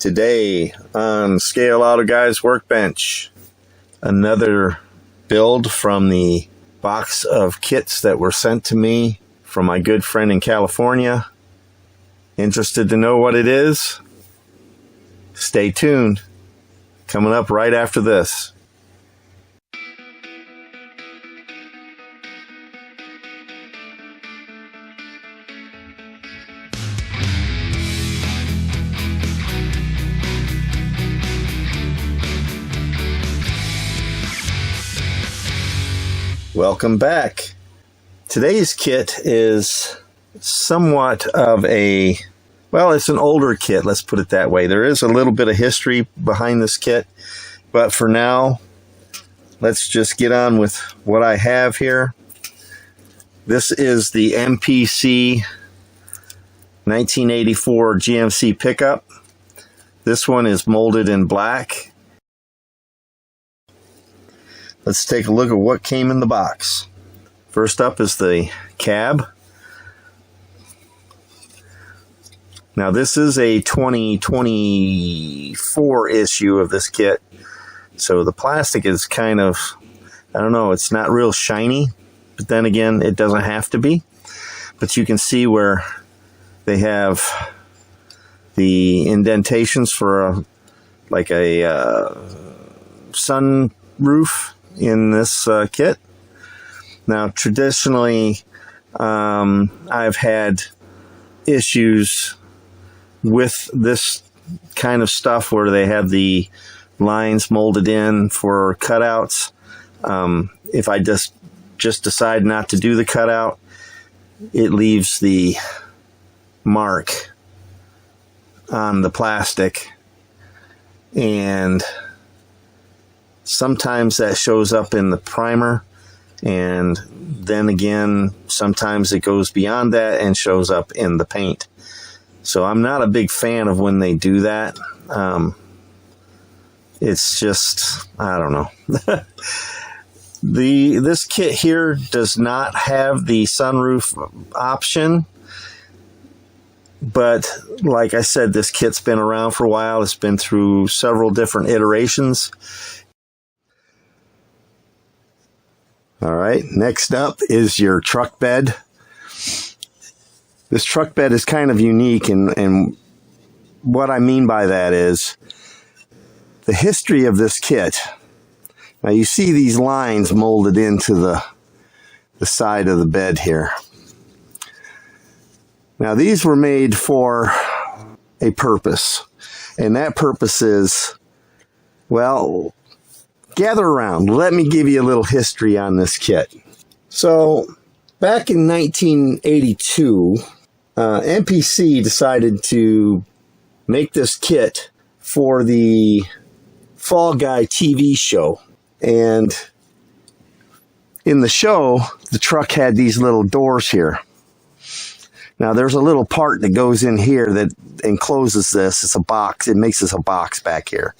Today on Scale Auto Guy's Workbench, another build from the box of kits that were sent to me from my good friend in California. Interested to know what it is? Stay tuned. Coming up right after this. Welcome back. Today's kit is somewhat of a, well, it's an older kit, let's put it that way. There is a little bit of history behind this kit, but for now, let's just get on with what I have here. This is the MPC 1984 GMC pickup. This one is molded in black. Let's take a look at what came in the box. First up is the cab. Now this is a 2024 issue of this kit, so the plastic is kind of, I don't know, it's not real shiny, but then again, it doesn't have to be. But you can see where they have the indentations for like a sunroof in this kit. Now traditionally I've had issues with this kind of stuff where they have the lines molded in for cutouts. If I just decide not to do the cutout, it leaves the mark on the plastic, and sometimes that shows up in the primer, and then again sometimes it goes beyond that and shows up in the paint. So I'm not a big fan of when they do that. It's just, I don't know. This kit here does not have the sunroof option, but like I said, this kit's been around for a while. It's been through several different iterations. All right, next up is your truck bed. This truck bed is kind of unique, and what I mean by that is the history of this kit. Now you see these lines molded into the side of the bed here. Now these were made for a purpose, and that purpose is, well, gather around. Let me give you a little history on this kit. So back in 1982, MPC decided to make this kit for the Fall Guy TV show. And in the show, the truck had these little doors here. Now there's a little part that goes in here that encloses this. It's a box. It makes this a box back here.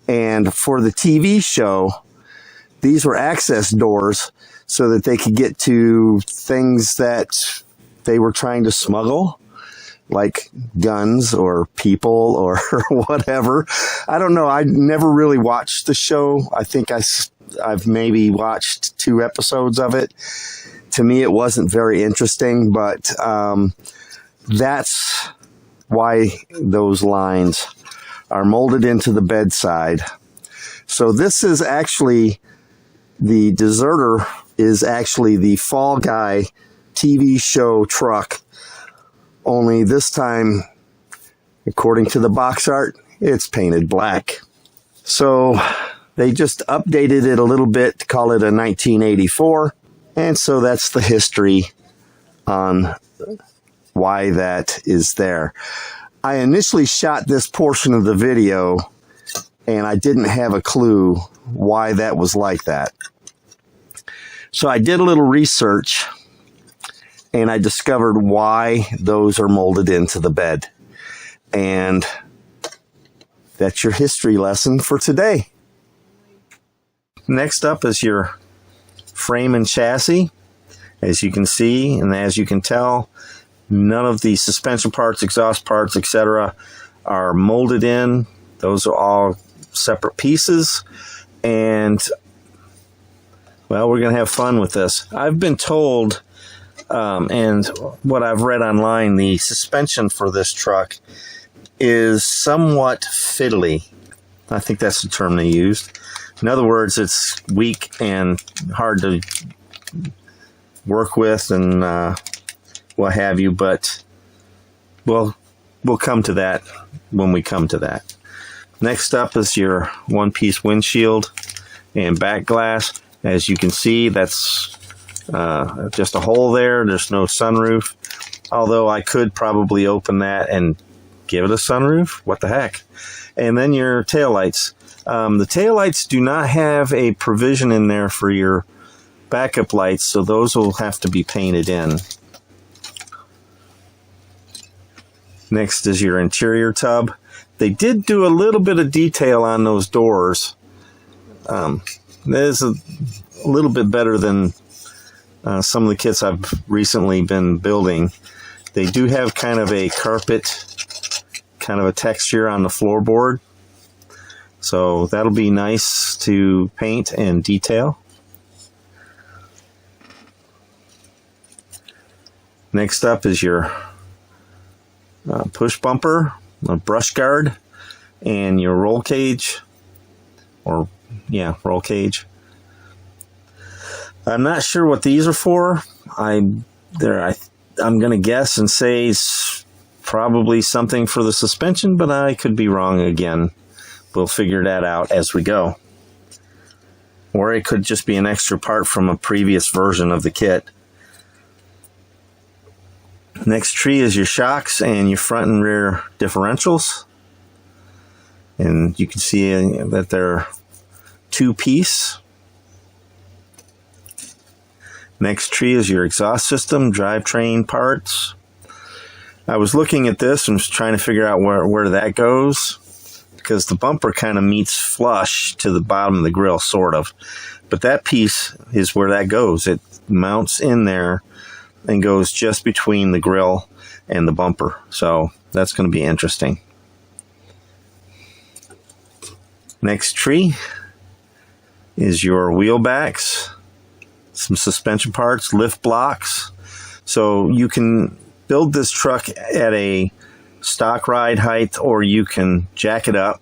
And for the TV show, these were access doors so that they could get to things that they were trying to smuggle, like guns or people or whatever. I don't know. I never really watched the show. I think I've maybe watched 2 episodes of it. To me, it wasn't very interesting, but that's why those lines are molded into the bedside. So this is actually, the deserter is actually the Fall Guy TV show truck, only this time, according to the box art, it's painted black. So they just updated it a little bit to call it a 1984, and so that's the history on why that is there. I initially shot this portion of the video and I didn't have a clue why that was like that. So I did a little research and I discovered why those are molded into the bed. And that's your history lesson for today. Next up is your frame and chassis. As you can see and as you can tell, none of the suspension parts, exhaust parts, etc. are molded in. Those are all separate pieces, and well, we're going to have fun with this. I've been told, and what I've read online, the suspension for this truck is somewhat fiddly. I think that's the term they used. In other words, it's weak and hard to work with and what have you, but we'll come to that when we come to that. Next up is your one-piece windshield and back glass. As you can see, that's just a hole there. There's no sunroof, although I could probably open that and give it a sunroof. What the heck? And then your taillights. The taillights do not have a provision in there for your backup lights, so those will have to be painted in. Next is your interior tub. They did do a little bit of detail on those doors. There's a little bit better than some of the kits I've recently been building. They do have kind of a carpet, kind of a texture on the floorboard. So that'll be nice to paint and detail. Next up is your push bumper, a brush guard, and your roll cage, or yeah, roll cage. I'm not sure what these are for. I'm going to guess and say it's probably something for the suspension, but I could be wrong again. We'll figure that out as we go. Or it could just be an extra part from a previous version of the kit. Next tree is your shocks and your front and rear differentials. And you can see that they're two-piece. Next tree is your exhaust system, drivetrain parts. I was looking at this and was trying to figure out where that goes, because the bumper kind of meets flush to the bottom of the grill, sort of. But that piece is where that goes. It mounts in there and goes just between the grill and the bumper. So that's going to be interesting. Next tree is your wheel backs, some suspension parts, lift blocks. So you can build this truck at a stock ride height, or you can jack it up.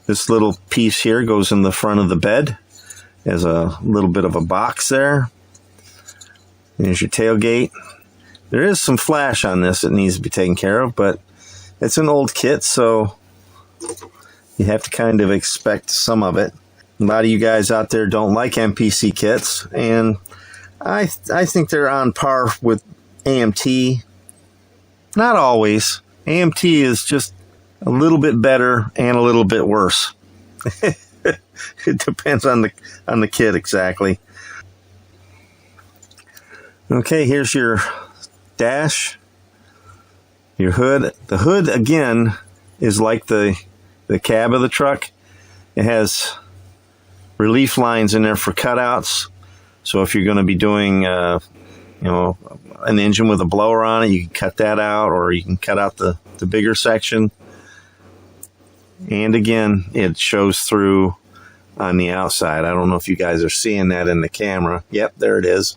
This little piece here goes in the front of the bed as a little bit of a box there. There's your tailgate. There is some flash on this that needs to be taken care of, but it's an old kit, so you have to kind of expect some of it. A lot of you guys out there don't like MPC kits, and I think they're on par with AMT. Not always. AMT is just a little bit better and a little bit worse. It depends on the kit exactly. Okay, here's your dash, your hood. The hood again is like the cab of the truck. It has relief lines in there for cutouts. So if you're going to be doing an engine with a blower on it, you can cut that out, or you can cut out the bigger section. And again, it shows through on the outside. I don't know if you guys are seeing that in the camera. Yep, there it is.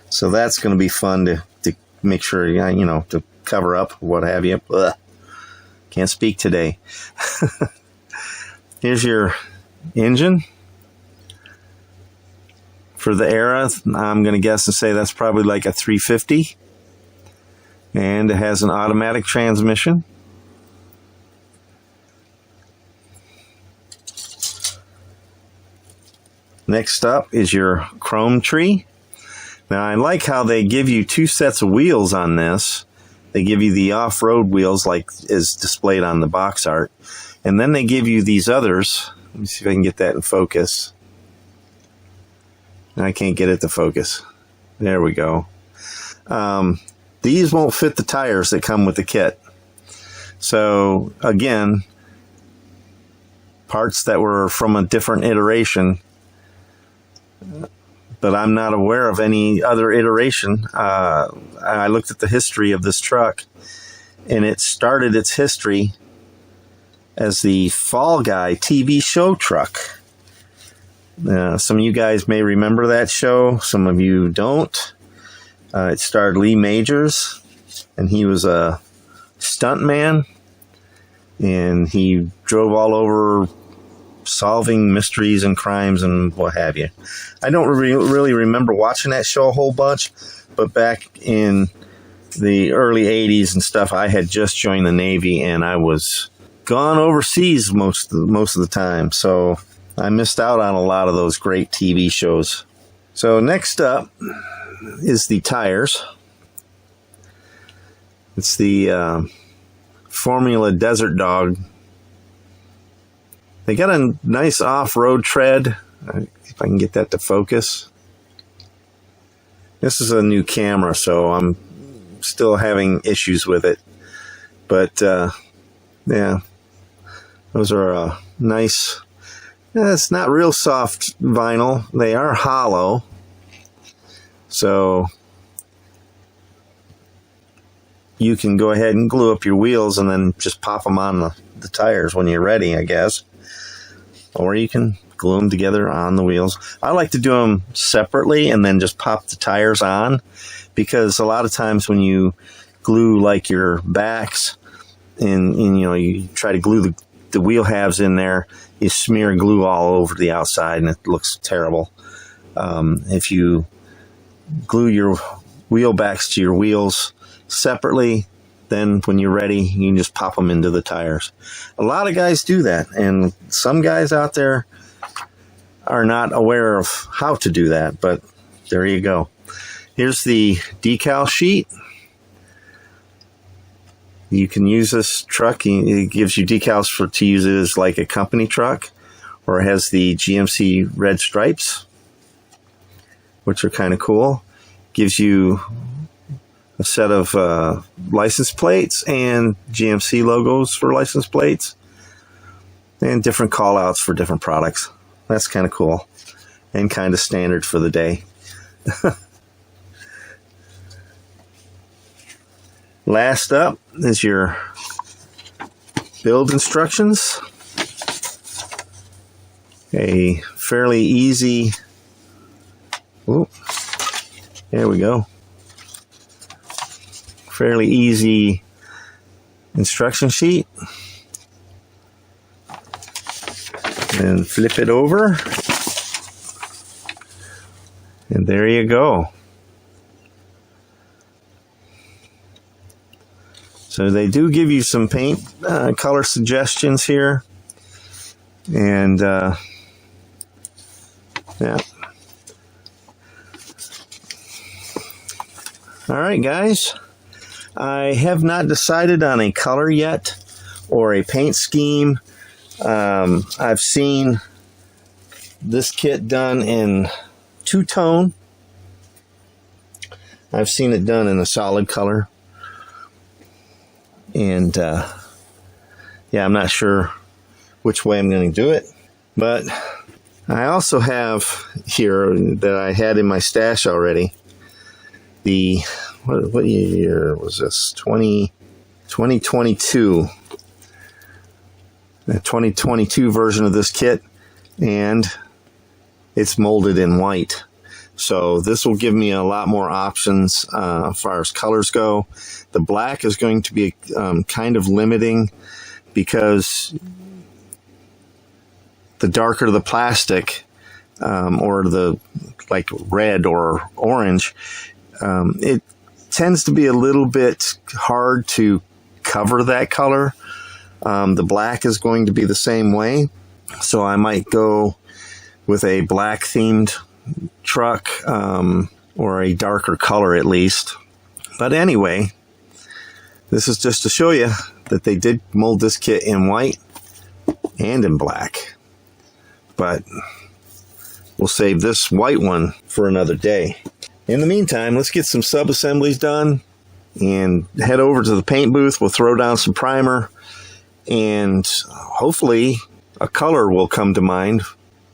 So that's going to be fun to make sure, to cover up, what have you. Ugh. Can't speak today. Here's your engine. For the era, I'm going to guess and say that's probably like a 350. And it has an automatic transmission. Next up is your chrome tree. Now I like how they give you two sets of wheels on this. They give you the off-road wheels like is displayed on the box art. And then they give you these others. Let me see if I can get that in focus. I can't get it to focus. There we go. These won't fit the tires that come with the kit. So again, parts that were from a different iteration but I'm not aware of any other iteration. I looked at the history of this truck, and it started its history as the Fall Guy TV show truck. Some of you guys may remember that show. Some of you don't. It starred Lee Majors, and he was a stuntman, and he drove all over solving mysteries and crimes and what have you. I don't really remember watching that show a whole bunch, but back in the early 80s and stuff, I had just joined the Navy, and I was gone overseas most of the time, so I missed out on a lot of those great TV shows. So next up is the tires. It's the Formula Desert Dog. They got a nice off-road tread. If I can get that to focus. This is a new camera, so I'm still having issues with it. But, yeah, those are nice. It's not real soft vinyl. They are hollow. So you can go ahead and glue up your wheels and then just pop them on the tires when you're ready, I guess. Or you can glue them together on the wheels. I like to do them separately and then just pop the tires on, because a lot of times when you glue like your backs and you know, you try to glue the wheel halves in there, you smear glue all over the outside and it looks terrible. If you glue your wheel backs to your wheels separately, then when you're ready, you can just pop them into the tires. A lot of guys do that, and some guys out there are not aware of how to do that, but there you go. Here's the decal sheet. You can use this truck. It gives you decals to use it as like a company truck, or it has the GMC red stripes, which are kind of cool. Gives you a set of license plates and GMC logos for license plates, and different call outs for different products. That's kind of cool and kind of standard for the day. Last up is your build instructions. A fairly easy, there we go. Fairly easy instruction sheet. And flip it over. And there you go. So they do give you some paint color suggestions here. And yeah. All right, guys. I have not decided on a color yet or a paint scheme. I've seen this kit done in two-tone. I've seen it done in a solid color. And yeah, I'm not sure which way I'm going to do it. But I also have here that I had in my stash already the what year was this? 2022. The 2022 version of this kit, and it's molded in white. So this will give me a lot more options as far as colors go. The black is going to be kind of limiting, because the darker the plastic, or the like red or orange, it tends to be a little bit hard to cover that color. The black is going to be the same way, so I might go with a black themed truck, or a darker color at least. But anyway, this is just to show you that they did mold this kit in white and in black, but we'll save this white one for another day. In the meantime, let's get some sub-assemblies done and head over to the paint booth. We'll throw down some primer, and hopefully a color will come to mind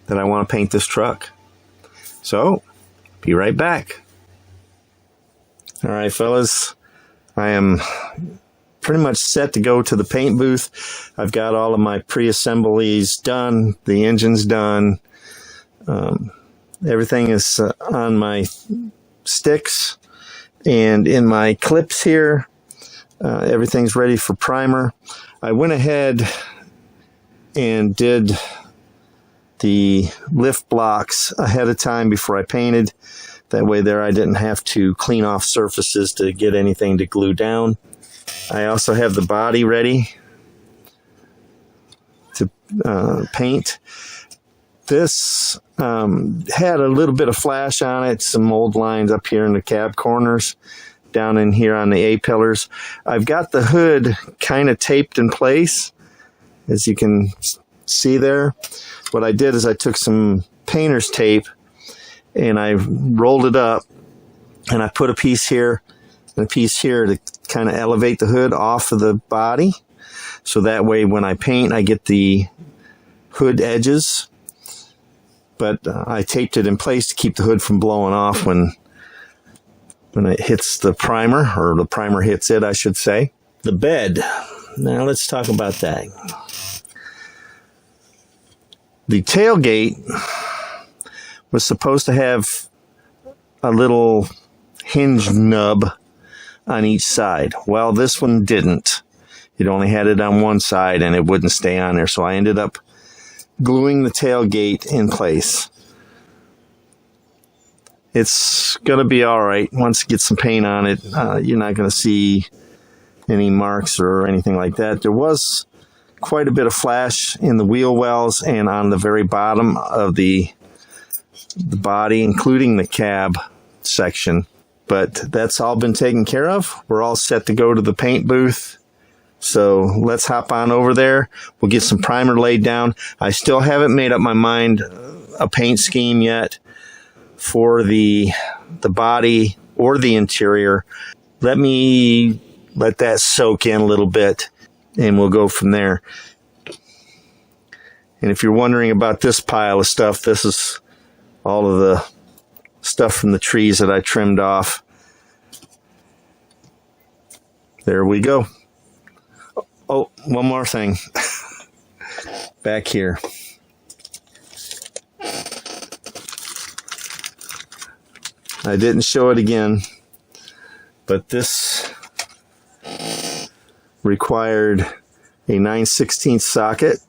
that I want to paint this truck. So Be right back. All right, fellas, I am pretty much set to go to the paint booth. I've got all of my pre-assemblies done. The engine's done. Everything is on my sticks and in my clips here. Everything's ready for primer. I went ahead and did the lift blocks ahead of time before I painted. That way there I didn't have to clean off surfaces to get anything to glue down. I also have the body ready to paint. This had a little bit of flash on it, some mold lines up here in the cab corners, down in here on the A-pillars. I've got the hood kind of taped in place, as you can see there. What I did is I took some painter's tape and I rolled it up, and I put a piece here and a piece here to kind of elevate the hood off of the body. So that way when I paint, I get the hood edges. But I taped it in place to keep the hood from blowing off when it hits the primer, or the primer hits it, I should say. The bed. Now let's talk about that. The tailgate was supposed to have a little hinge nub on each side. Well, this one didn't. It only had it on one side and it wouldn't stay on there. So I ended up gluing the tailgate in place. It's going to be all right. Once you get some paint on it, you're not going to see any marks or anything like that. There was quite a bit of flash in the wheel wells and on the very bottom of the body, including the cab section. But that's all been taken care of. We're all set to go to the paint booth. So let's hop on over there. We'll get some primer laid down. I still haven't made up my mind a paint scheme yet for the body or the interior. Let that soak in a little bit and we'll go from there. And if you're wondering about this pile of stuff, this is all of the stuff from the trees that I trimmed off. There we go. Oh, one more thing. Back here. I didn't show it again, but this required a 9/16 socket.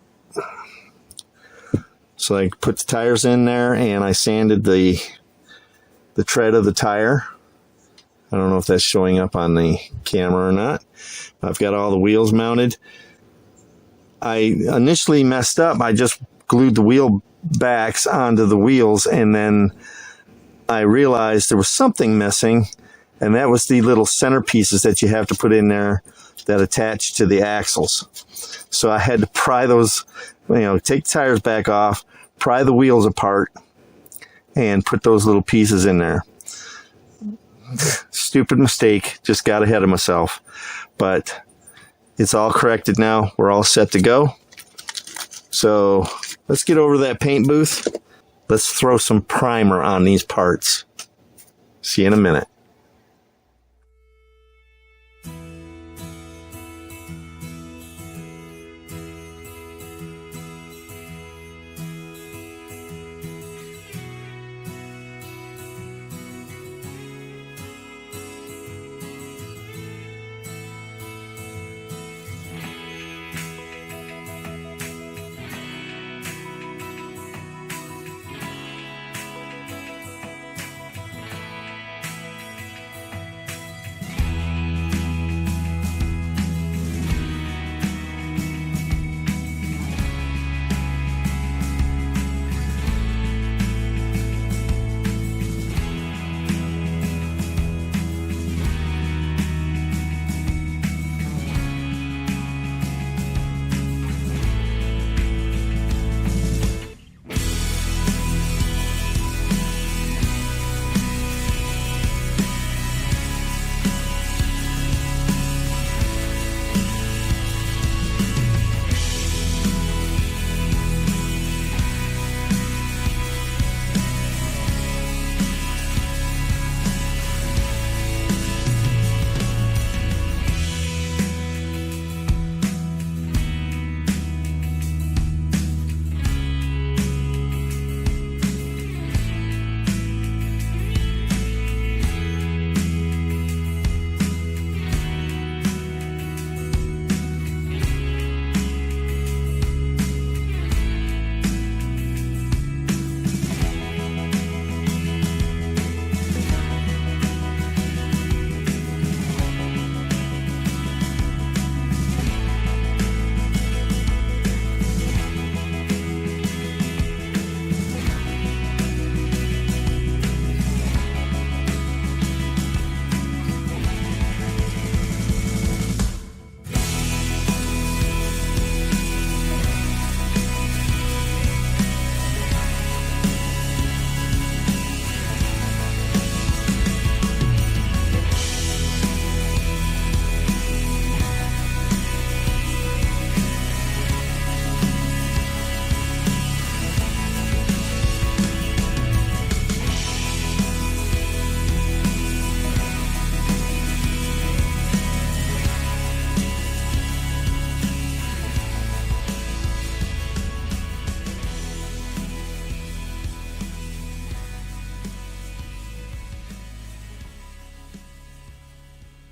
So I put the tires in there and I sanded the tread of the tire. I don't know if that's showing up on the camera or not. I've got all the wheels mounted. I initially messed up. I just glued the wheel backs onto the wheels, and then I realized there was something missing, and that was the little centerpieces that you have to put in there that attach to the axles. So I had to pry those, take the tires back off, pry the wheels apart, and put those little pieces in there. Stupid mistake. Just got ahead of myself. But it's all corrected now. We're all set to go. So let's get over to that paint booth. Let's throw some primer on these parts. See you in a minute.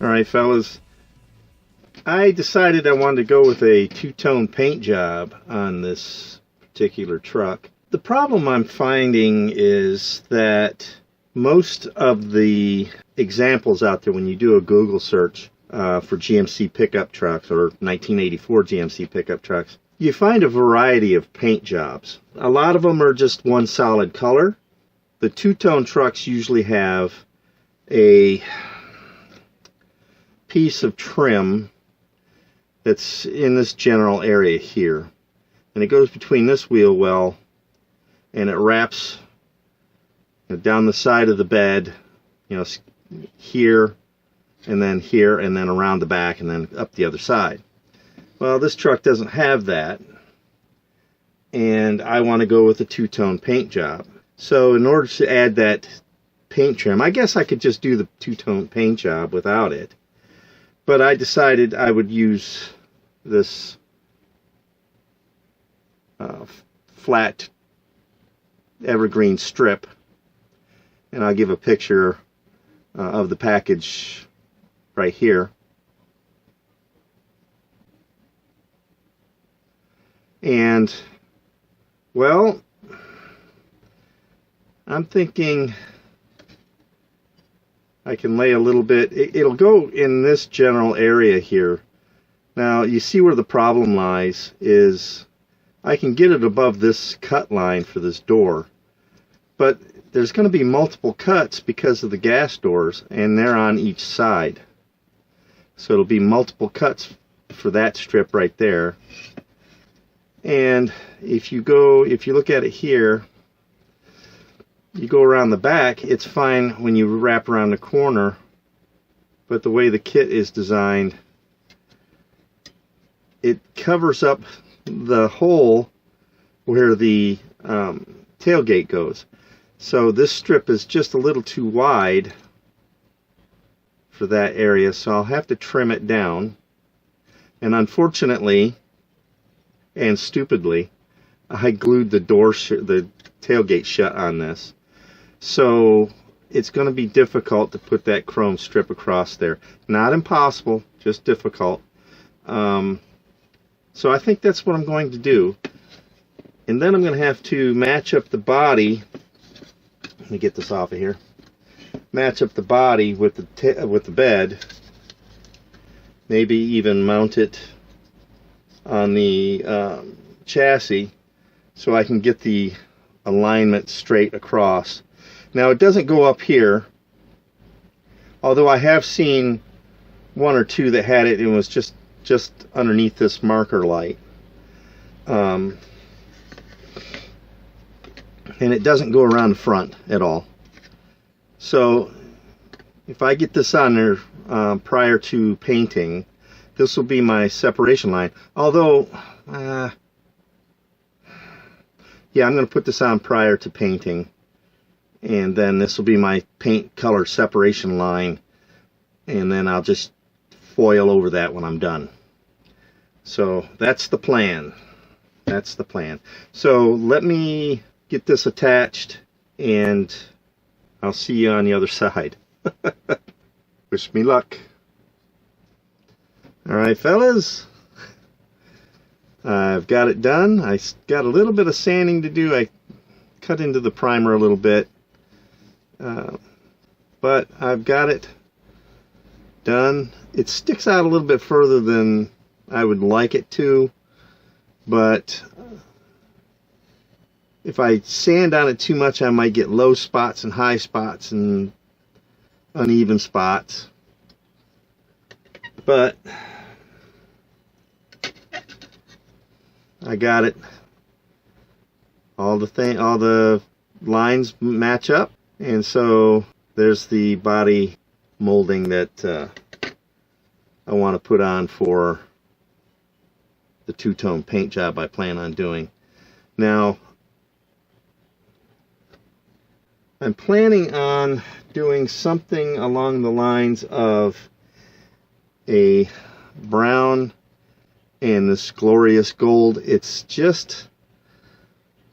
Alright fellas, I decided I wanted to go with a two-tone paint job on this particular truck. The problem I'm finding is that most of the examples out there when you do a Google search for GMC pickup trucks or 1984 GMC pickup trucks, you find a variety of paint jobs. A lot of them are just one solid color. The two-tone trucks usually have a piece of trim that's in this general area here, and it goes between this wheel well and it wraps down the side of the bed, you know, here and then around the back and then up the other side. Well, this truck doesn't have that, and I want to go with a two-tone paint job. So in order to add that paint trim, I guess I could just do the two-tone paint job without it, but I decided I would use this flat evergreen strip, and I'll give a picture of the package right here. And well, I'm thinking I can lay a little bit. It'll go in this general area here. Now you see where the problem lies is I can get it above this cut line for this door, but there's going to be multiple cuts because of the gas doors, and they're on each side. So it'll be multiple cuts for that strip right there. And if you look at it here, you go around the back, it's fine when you wrap around the corner, but the way the kit is designed, it covers up the hole where the tailgate goes. So this strip is just a little too wide for that area, so I'll have to trim it down. And unfortunately and stupidly, I glued the tailgate shut on this. So it's going to be difficult to put that chrome strip across there. Not impossible, just difficult. So I think that's what I'm going to do. And then I'm going to have to match up the body. Let me get this off of here. Match up the body with the bed. Maybe even mount it on the chassis so I can get the alignment straight across. Now it doesn't go up here, although I have seen one or two that had it and it was just underneath this marker light. And it doesn't go around the front at all. So if I get this on there prior to painting, this will be my separation line. Although, yeah, I'm going to put this on prior to painting, and then this will be my paint color separation line, and then I'll just foil over that when I'm done. So that's the plan. That's the plan. So let me get this attached, and I'll see you on the other side. Wish me luck. Alright fellas, I've got it done. I got a little bit of sanding to do. I cut into the primer a little bit, but I've got it done. It sticks out a little bit further than I would like it to, but if I sand on it too much, I might get low spots and high spots and uneven spots. But I got it. All the lines match up, and so there's the body molding that I want to put on for the two-tone paint job I plan on doing. Now, I'm planning on doing something along the lines of a brown and this glorious gold. It's just,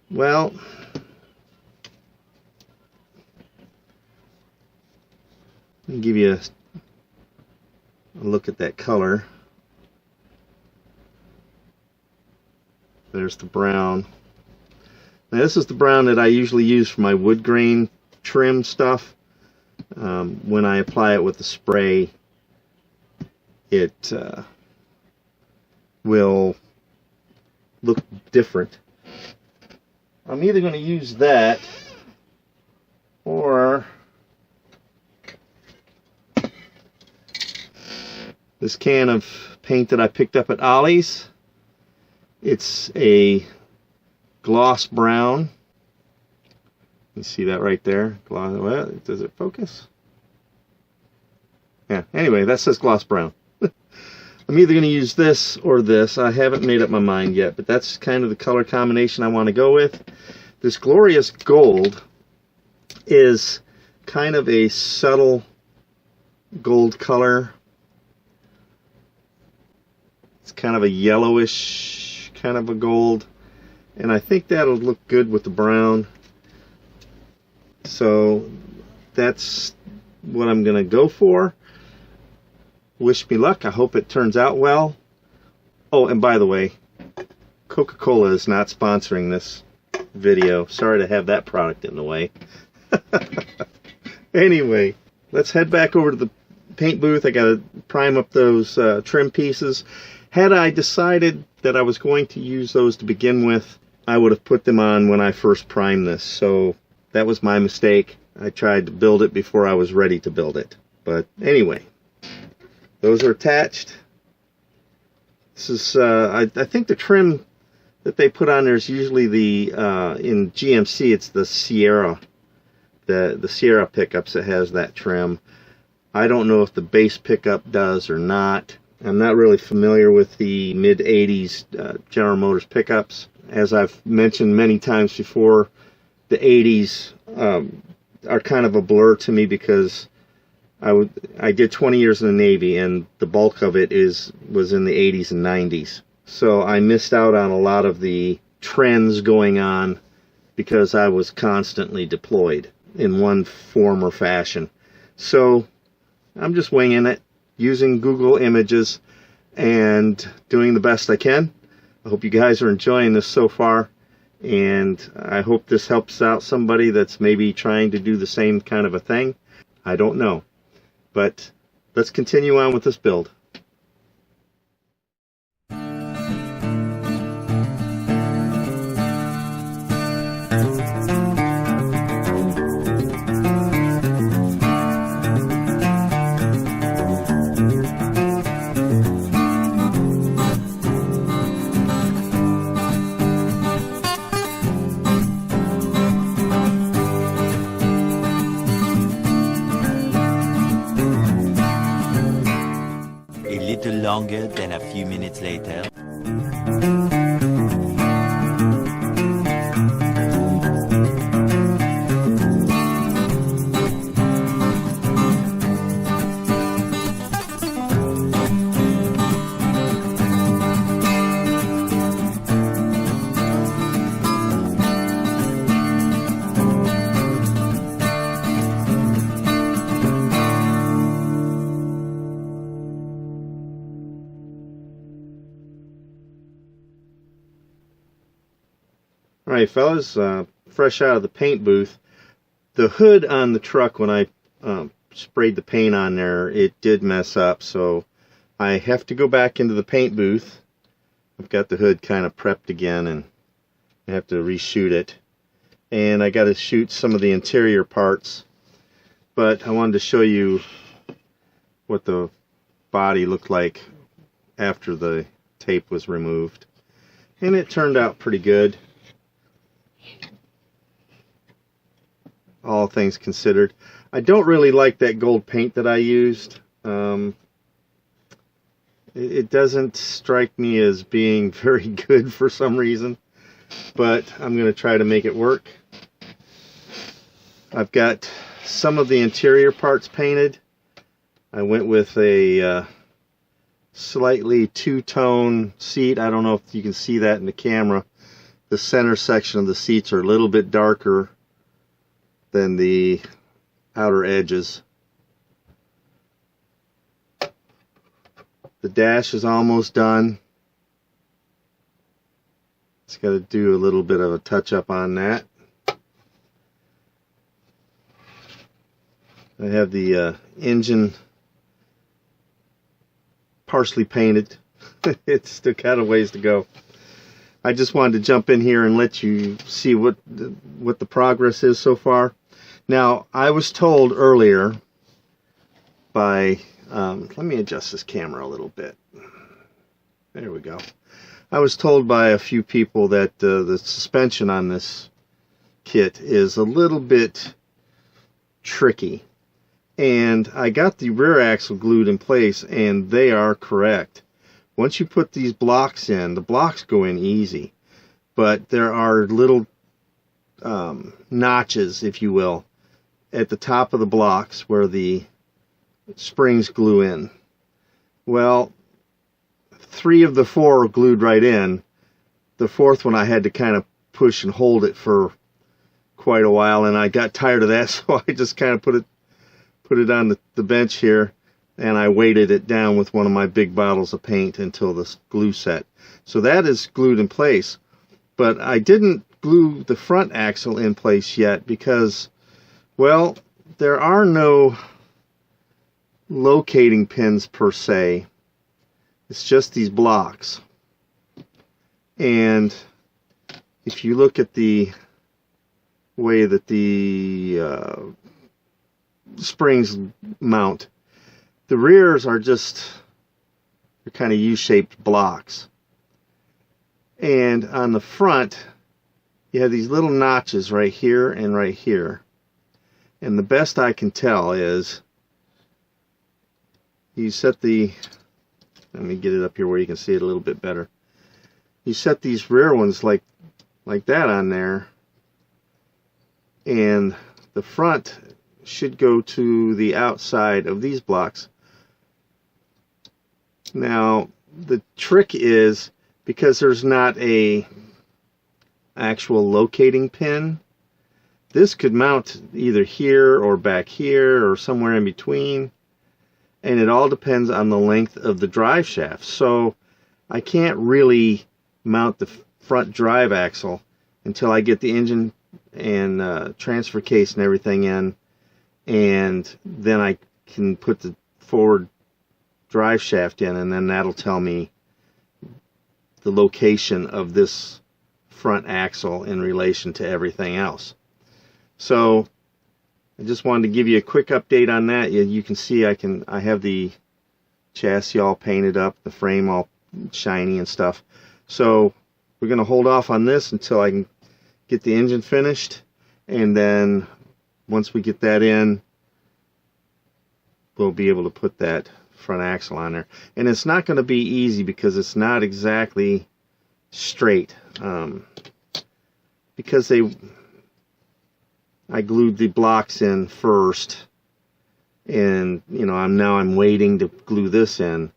well, let me give you look at that color. There's the brown. Now this is the brown that I usually use for my wood grain trim stuff. When I apply it with the spray, it will look different. I'm either going to use that or this can of paint that I picked up at Ollie's. It's a gloss brown. You see that right there? Well, does it focus? Yeah, anyway, that says gloss brown. I'm either going to use this or this. I haven't made up my mind yet, but that's kind of the color combination I want to go with. This glorious gold is kind of a subtle gold color. It's kind of a yellowish kind of a gold, and I think that'll look good with the brown. So that's what I'm going to go for. Wish me luck. I hope it turns out well. Oh, and by the way, Coca-Cola is not sponsoring this video. Sorry to have that product in the way. Anyway, let's head back over to the paint booth. I got to prime up those trim pieces. Had I decided that I was going to use those to begin with, I would have put them on when I first primed this. So that was my mistake. I tried to build it before I was ready to build it. But anyway, those are attached. This is, I think the trim that they put on there is usually the, in GMC, it's the Sierra. The Sierra pickups that has that trim. I don't know if the base pickup does or not. I'm not really familiar with the mid-80s General Motors pickups. As I've mentioned many times before, the 80s are kind of a blur to me because I did 20 years in the Navy, and the bulk of it was in the 80s and 90s. So I missed out on a lot of the trends going on because I was constantly deployed in one form or fashion. So I'm just winging it, using Google Images and doing the best I can. I hope you guys are enjoying this so far, and I hope this helps out somebody that's maybe trying to do the same kind of a thing. I don't know. But let's continue on with this build. Longer than a few minutes later. Alright fellas, fresh out of the paint booth. The hood on the truck, when I sprayed the paint on there, it did mess up, so I have to go back into the paint booth. I've got the hood kind of prepped again, and I have to reshoot it. And I got to shoot some of the interior parts, but I wanted to show you what the body looked like after the tape was removed. And it turned out pretty good, all things considered. I don't really like that gold paint that I used. It doesn't strike me as being very good for some reason, but I'm going to try to make it work. I've got some of the interior parts painted. I went with a slightly two-tone seat. I don't know if you can see that in the camera. The center section of the seats are a little bit darker than the outer edges. The dash is almost done. Just got to do a little bit of a touch up on that. I have the engine partially painted. It's still got a ways to go. I just wanted to jump in here and let you see what the progress is so far. Now, I was told earlier by, let me adjust this camera a little bit. There we go. I was told by a few people that the suspension on this kit is a little bit tricky. And I got the rear axle glued in place, and they are correct. Once you put these blocks in, the blocks go in easy. But there are little notches, if you will, at the top of the blocks where the springs glue in. Well, 3 of the 4 are glued right in. The 4th one I had to kind of push and hold it for quite a while, and I got tired of that, so I just kind of put it on the bench here, and I weighted it down with one of my big bottles of paint until the glue set. So that is glued in place. But I didn't glue the front axle in place yet because, well, there are no locating pins per se. It's just these blocks. And if you look at the way that the springs mount, the rears are just, they're kind of U-shaped blocks. And on the front, you have these little notches right here and right here. And the best I can tell is you set the, let me get it up here where you can see it a little bit better. You set these rear ones like that on there, and the front should go to the outside of these blocks. Now, the trick is, because there's not a actual locating pin, this could mount either here or back here or somewhere in between, and it all depends on the length of the drive shaft. So I can't really mount the front drive axle until I get the engine and transfer case and everything in, and then I can put the forward drive shaft in, and then that'll tell me the location of this front axle in relation to everything else. So I just wanted to give you a quick update on that. You can see I have the chassis all painted up, the frame all shiny and stuff. So we're going to hold off on this until I can get the engine finished, and then once we get that in, we'll be able to put that front axle on there. And it's not going to be easy because it's not exactly straight, because I glued the blocks in first, and I'm waiting to glue this in.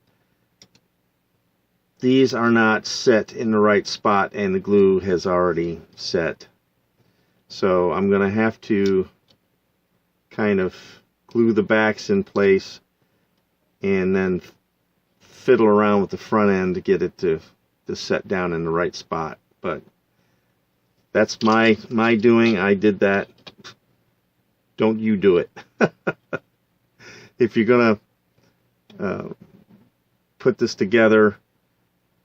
These are not set in the right spot, and the glue has already set. So I'm going to have to kind of glue the backs in place and then fiddle around with the front end to get it to set down in the right spot. But that's my doing. I did that. Don't you do it. If you're going to put this together,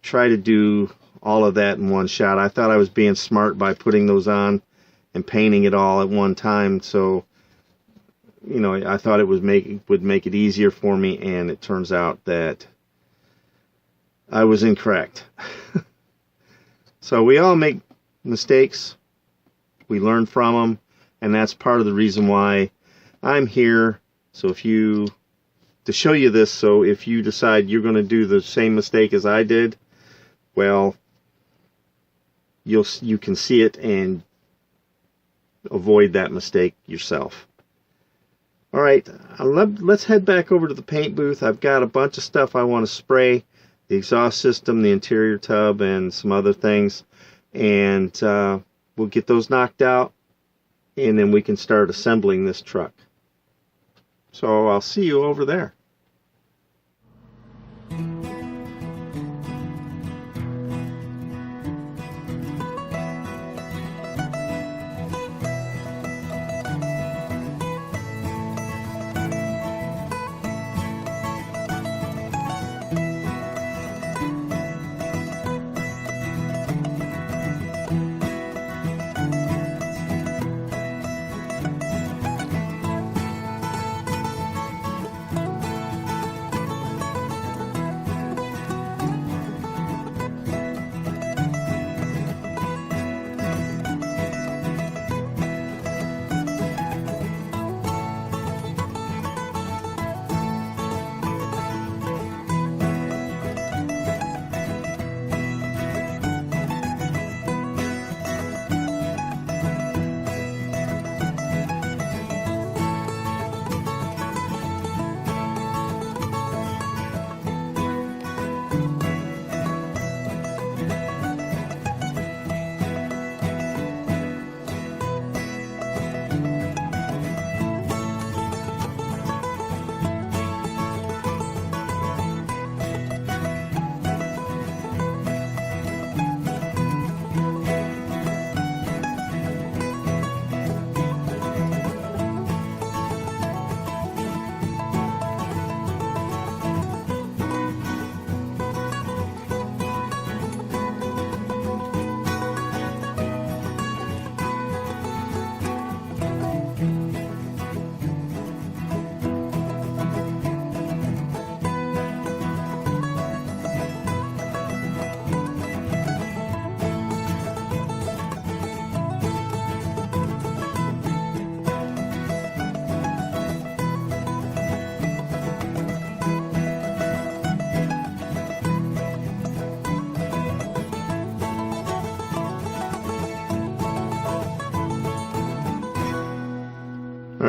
try to do all of that in one shot. I thought I was being smart by putting those on and painting it all at one time, so I thought it would make it easier for me, and it turns out that I was incorrect. So we all make mistakes, we learn from them, and that's part of the reason why I'm here. So to show you this, so if you decide you're going to do the same mistake as I did, well, you can see it and avoid that mistake yourself. All right, let's head back over to the paint booth. I've got a bunch of stuff I want to spray: the exhaust system, the interior tub, and some other things, and we'll get those knocked out, and then we can start assembling this truck. So I'll see you over there.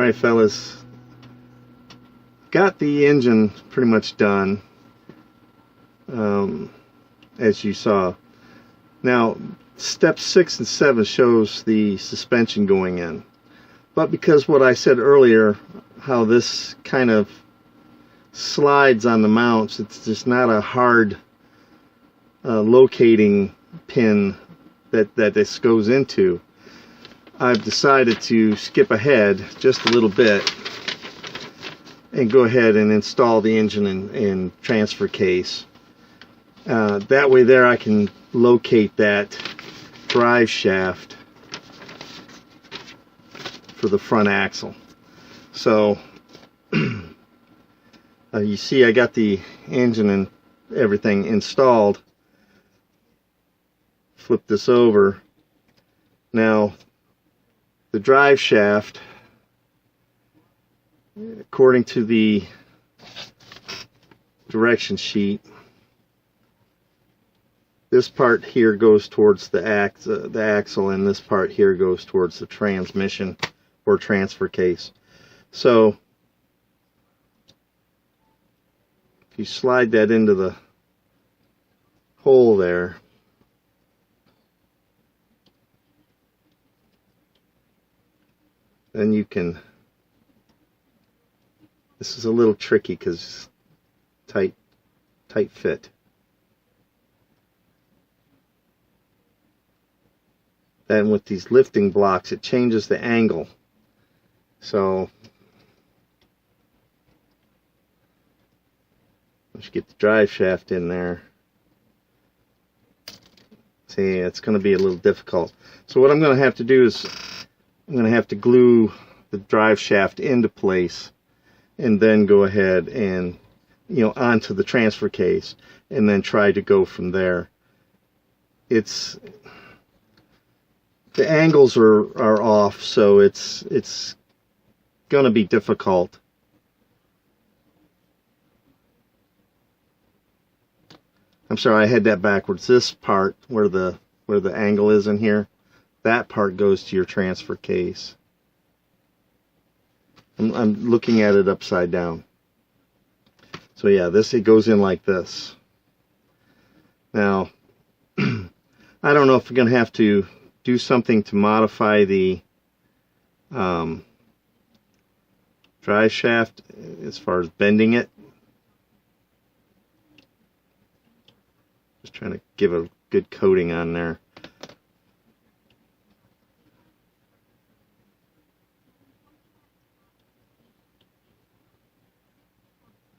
Alright fellas, got the engine pretty much done, as you saw. Now step 6 and 7 shows the suspension going in, but because what I said earlier, how this kind of slides on the mounts, it's just not a hard locating pin that this goes into. I've decided to skip ahead just a little bit and go ahead and install the engine in transfer case. That way there I can locate that drive shaft for the front axle. So you see I got the engine and everything installed. Flip this over. Now the drive shaft, according to the direction sheet, this part here goes towards the axle, and this part here goes towards the transmission or transfer case. So if you slide that into the hole there, then you can, this is a little tricky because tight fit. Then with these lifting blocks, it changes the angle. So let's get the drive shaft in there. See, it's going to be a little difficult. So what I'm going to have to do is I'm going to have to glue the drive shaft into place and then go ahead and, you know, onto the transfer case and then try to go from there. It's, the angles are off, so it's going to be difficult. I'm sorry, I had that backwards. This part where the angle is in here, that part goes to your transfer case. I'm looking at it upside down. So yeah, it goes in like this. Now, I don't know if we're going to have to do something to modify the drive shaft as far as bending it. Just trying to give a good coating on there.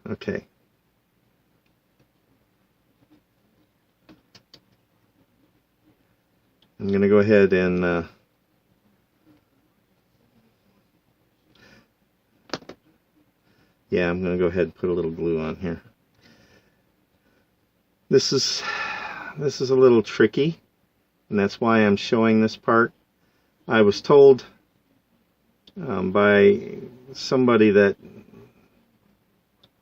Okay. I'm going to go ahead and yeah, I'm going to go ahead and put a little glue on here. This is a little tricky, and that's why I'm showing this part. I was told by somebody that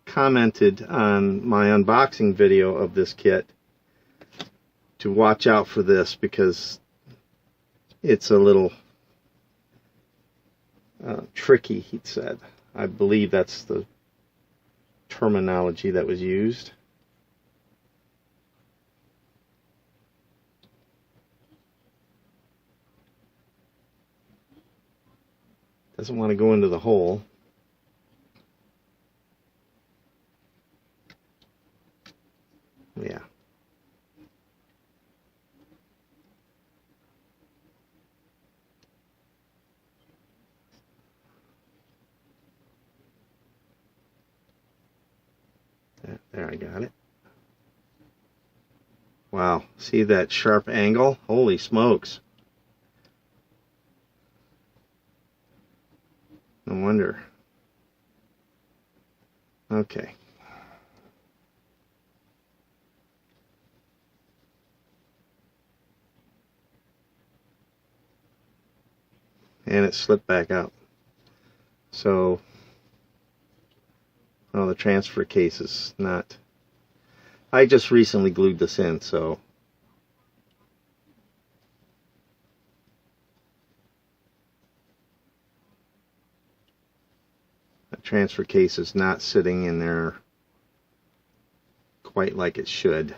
commented on my unboxing video of this kit to watch out for this because it's a little tricky, he said. I believe that's the terminology that was used. Doesn't want to go into the hole. Yeah. There, I got it. Wow, see that sharp angle? Holy smokes. No wonder. Okay. And it slipped back out. So, oh, the transfer case is not. I just recently glued this in, so. The transfer case is not sitting in there quite like it should.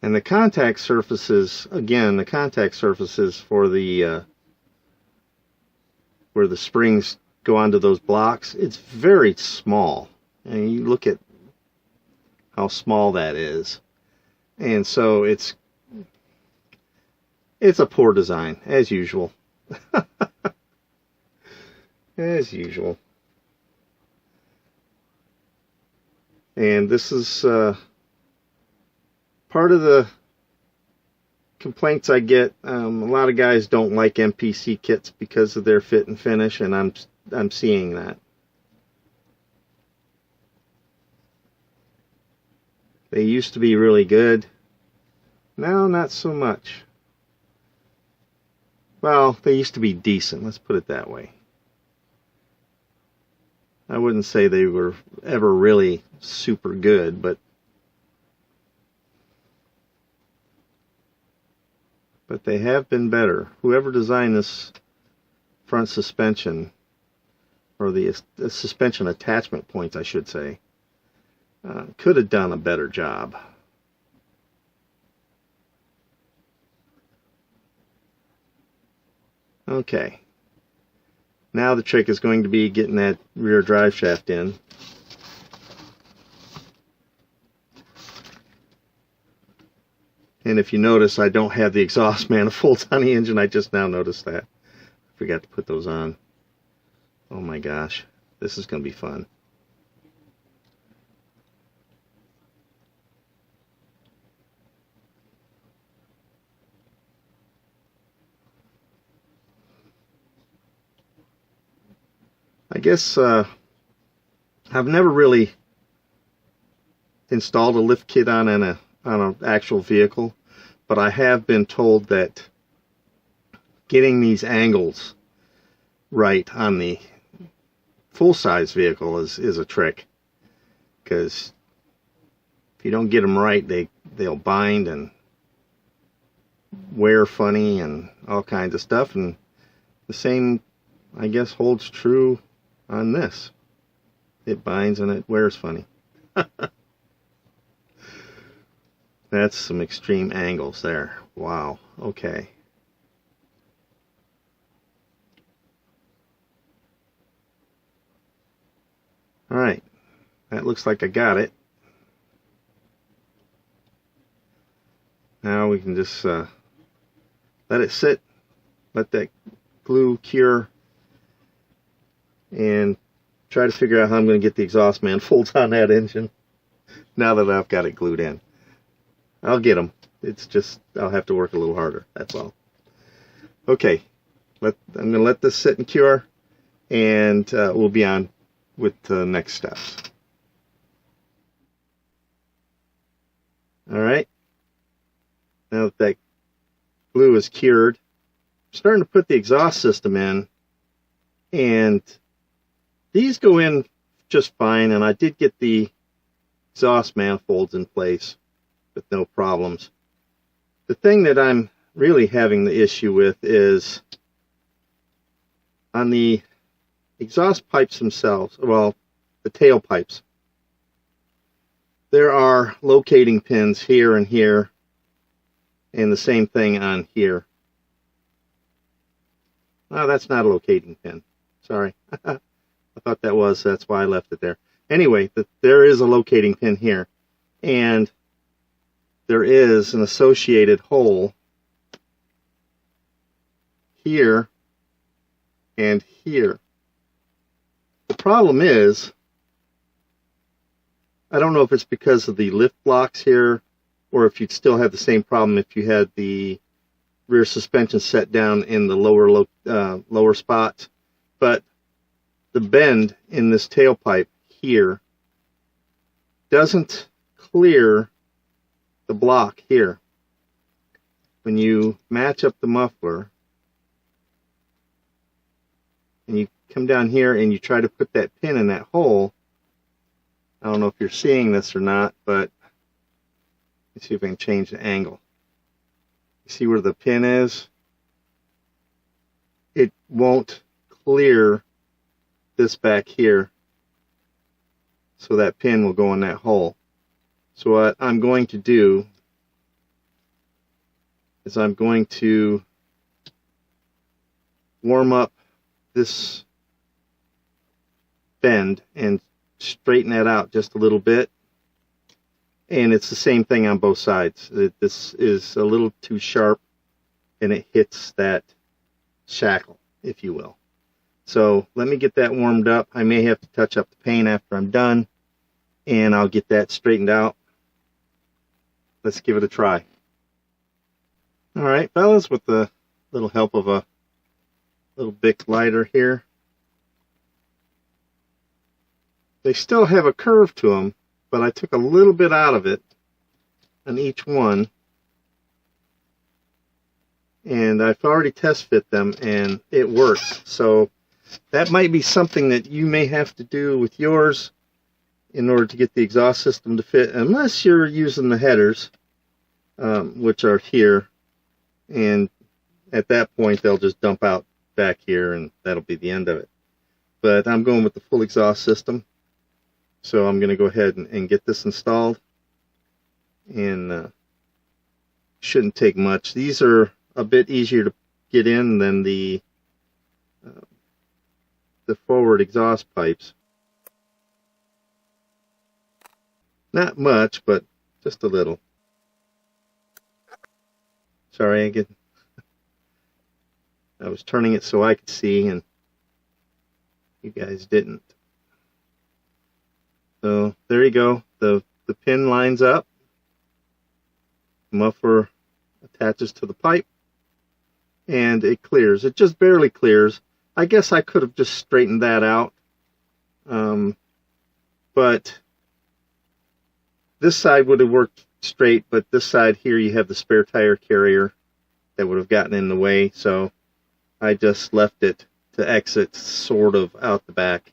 And the contact surfaces, again, the contact surfaces for the where the springs go onto those blocks, it's very small. And you look at how small that is. And so it's a poor design, as usual. As usual. And this is part of the complaints I get. A lot of guys don't like MPC kits because of their fit and finish, and I'm seeing that. They used to be really good. Now, not so much. Well, they used to be decent, let's put it that way. I wouldn't say they were ever really super good, but they have been better. Whoever designed this front suspension, or the suspension attachment points, I should say, could have done a better job. Okay. Now the trick is going to be getting that rear drive shaft in. And if you notice, I don't have the exhaust manifolds on the engine. I just now noticed that. I forgot to put those on. Oh my gosh, this is going to be fun. I guess I've never really installed a lift kit on an actual vehicle, but I have been told that getting these angles right on the full-size vehicle is a trick, because if you don't get them right, they'll bind and wear funny and all kinds of stuff. And the same, I guess, holds true on this. It binds and it wears funny. That's some extreme angles there. Wow. Okay. All right. That looks like I got it. Now we can just let it sit, let that glue cure, and try to figure out how I'm going to get the exhaust manifolds on that engine now that I've got it glued in. I'll get them. It's just I'll have to work a little harder. That's all. Okay. I'm going to let this sit and cure, and we'll be on with the next steps. All right. Now that that glue is cured, I'm starting to put the exhaust system in, and these go in just fine, and I did get the exhaust manifolds in place with no problems. The thing that I'm really having the issue with is on the exhaust pipes themselves, well, the tail pipes. There are locating pins here and here, and the same thing on here. Oh, that's not a locating pin. Sorry. I thought that was, that's why I left it there. Anyway, there is a locating pin here, and there is an associated hole here and here. The problem is, I don't know if it's because of the lift blocks here, or if you'd still have the same problem if you had the rear suspension set down in the lower spots, but the bend in this tailpipe here doesn't clear the block here. when you match up the muffler and you come down here and you try to put that pin in that hole, I don't know if you're seeing this or not, but let's see if I can change the angle. You see where the pin is? It won't clear this back here, so that pin will go in that hole. So what I'm going to do is I'm going to warm up this bend and straighten that out just a little bit. And it's the same thing on both sides. This is a little too sharp and it hits that shackle, if you will. So let me get that warmed up. I may have to touch up the paint after I'm done, and I'll get that straightened out. Let's give it a try. Alright, fellas, with the little help of a little Bic lighter here. They still have a curve to them, but I took a little bit out of it on each one. And I've already test fit them, and it works. So that might be something that you may have to do with yours in order to get the exhaust system to fit, unless you're using the headers, which are here. And at that point, they'll just dump out back here, and that'll be the end of it. But I'm going with the full exhaust system. So I'm going to go ahead and get this installed. And shouldn't take much. These are a bit easier to get in than the forward exhaust pipes. Not much, but just a little. Sorry, I was turning it so I could see, and you guys didn't. So there you go. The pin lines up. The muffler attaches to the pipe, and it clears. It just barely clears. I guess I could have just straightened that out, but this side would have worked straight, but this side here you have the spare tire carrier that would have gotten in the way, so I just left it to exit sort of out the back.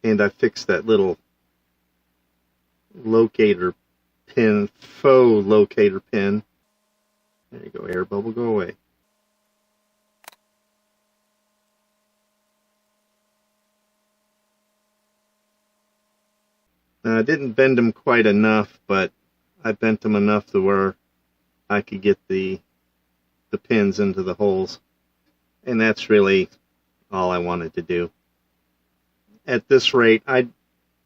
And I fixed that little locator pin, faux locator pin. There you go, air bubble, go away. Now, I didn't bend them quite enough, but I bent them enough to where I could get the pins into the holes. And that's really all I wanted to do. At this rate, I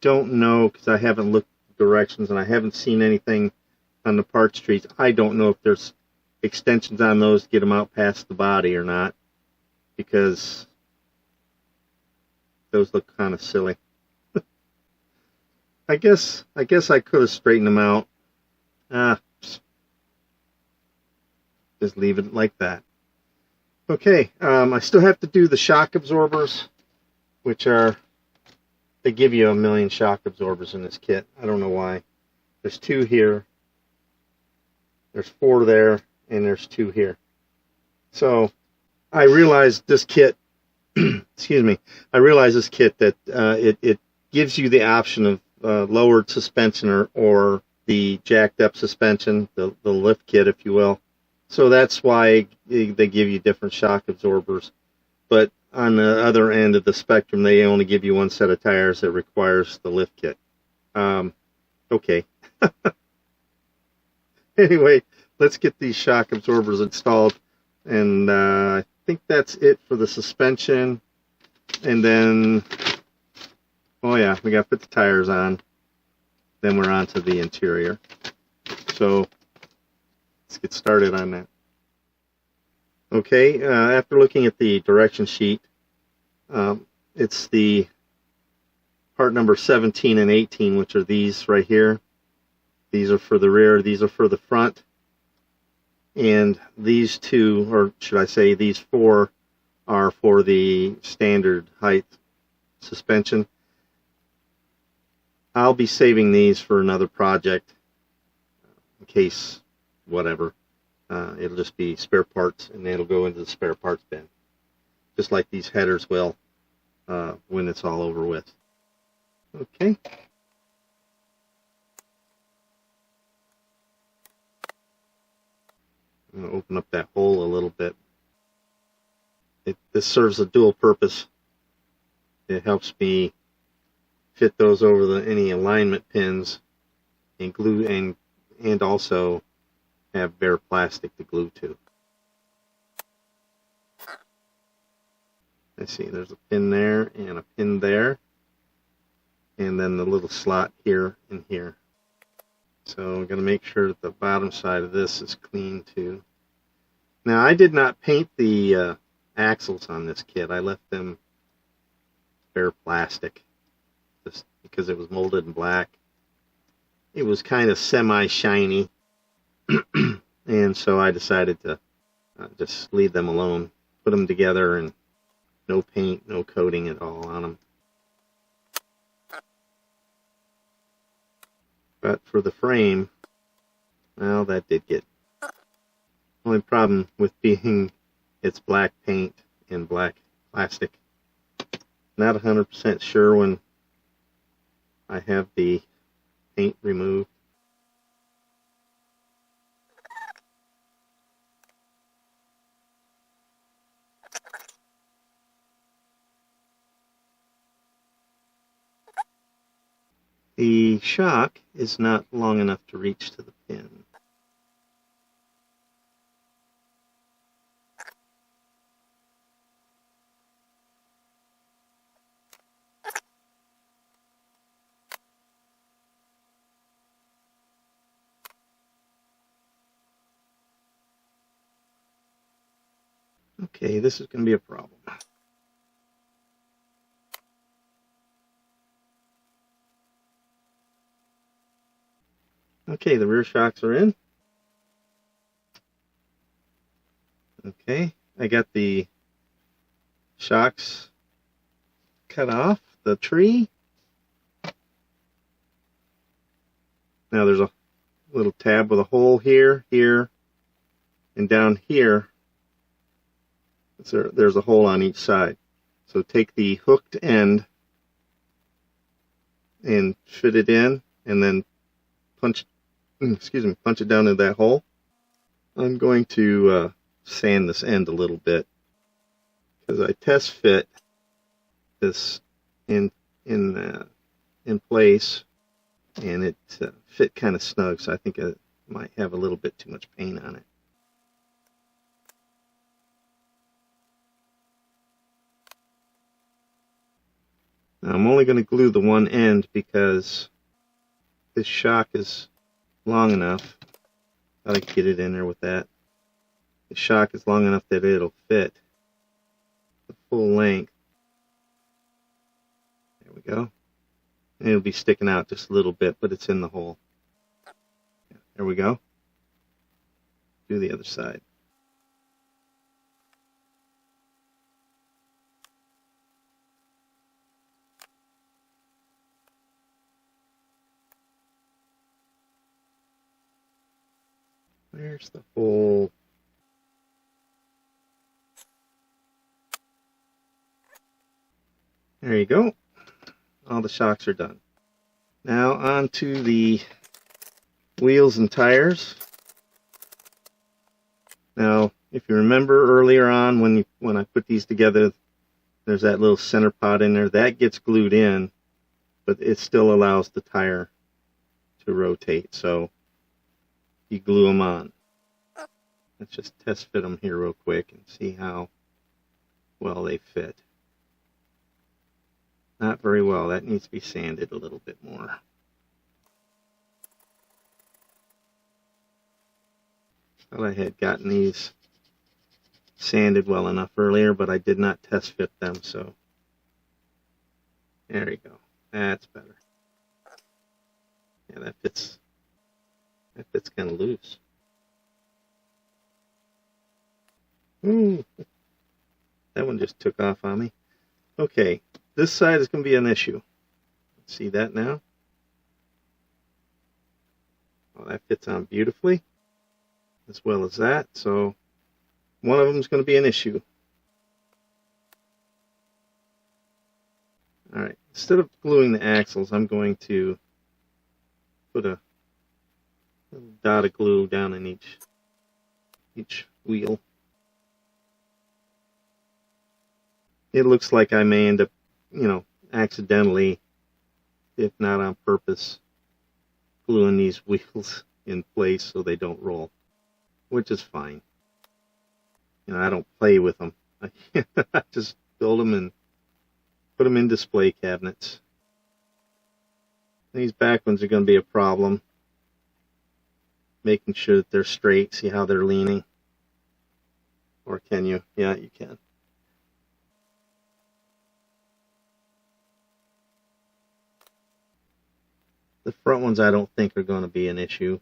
don't know, because I haven't looked at directions and I haven't seen anything on the parts trees. I don't know if there's extensions on those to get them out past the body or not, because those look kind of silly. I guess I could have straightened them out. Just leave it like that. Okay, I still have to do the shock absorbers, which are, they give you a million shock absorbers in this kit. I don't know why. There's 2 here, there's 4 there, and there's 2 here. So I realized this kit, excuse me, I realized this kit that it gives you the option of lowered suspension or the jacked up suspension, the lift kit, if you will. So that's why they give you different shock absorbers. But on the other end of the spectrum, they only give you one set of tires that requires the lift kit. Okay. Anyway, let's get these shock absorbers installed. And I think that's it for the suspension. And then, oh yeah, we got to put the tires on. Then we're on to the interior. So let's get started on that. Okay, after looking at the direction sheet, it's the part number 17 and 18, which are these right here. These are for the rear, these are for the front. And these 2, or should I say these 4, are for the standard height suspension. I'll be saving these for another project in case whatever. It'll just be spare parts, and it'll go into the spare parts bin, just like these headers will when it's all over with. Okay. I'm going to open up that hole a little bit. This serves a dual purpose. It helps me fit those over any alignment pins and glue, and also have bare plastic to glue to. I see there's a pin there and a pin there, and then the little slot here and here. So I'm going to make sure that the bottom side of this is clean too. Now, I did not paint the axles on this kit. I left them bare plastic just because it was molded in black. It was kind of semi-shiny, and so I decided to just leave them alone, put them together, and no paint, no coating at all on them. But for the frame, well, that did get... Only problem with being it's black paint and black plastic. Not 100% sure when I have the paint removed. The shock is not long enough to reach to the pin. Okay, this is going to be a problem. Okay, the rear shocks are in. Okay, I got the shocks cut off the tree. Now there's a little tab with a hole here, here, and down here. There's a hole on each side. So take the hooked end and fit it in, and then punch it down into that hole. I'm going to sand this end a little bit because I test fit this in place, and it fit kind of snug. So I think I might have a little bit too much paint on it. Now I'm only going to glue the one end because this shock is long enough. I could get it in there with that. The shock is long enough that it'll fit the full length. There we go. And it'll be sticking out just a little bit, but it's in the hole. There we go. Do the other side. Where's the hole? There you go. All the shocks are done. Now on to the wheels and tires. Now, if you remember earlier on when I put these together, there's that little center pot in there. That gets glued in, but it still allows the tire to rotate. So you glue them on. Let's just test fit them here real quick and see how well they fit. Not very well. That needs to be sanded a little bit more. Thought I had gotten these sanded well enough earlier, but I did not test fit them, so there you go. That's better. Yeah, that fits kind of loose. Ooh, that one just took off on me. Okay, this side is going to be an issue. See that now? Oh, that fits on beautifully. as well as that, so one of them is going to be an issue. Alright, instead of gluing the axles, I'm going to put a little dot of glue down in each wheel. It looks like I may end up, accidentally, if not on purpose, gluing these wheels in place so they don't roll, which is fine. I don't play with them. I just build them and put them in display cabinets. These back ones are going to be a problem. Making sure that they're straight. See how they're leaning? Or can you? Yeah, you can. The front ones I don't think are going to be an issue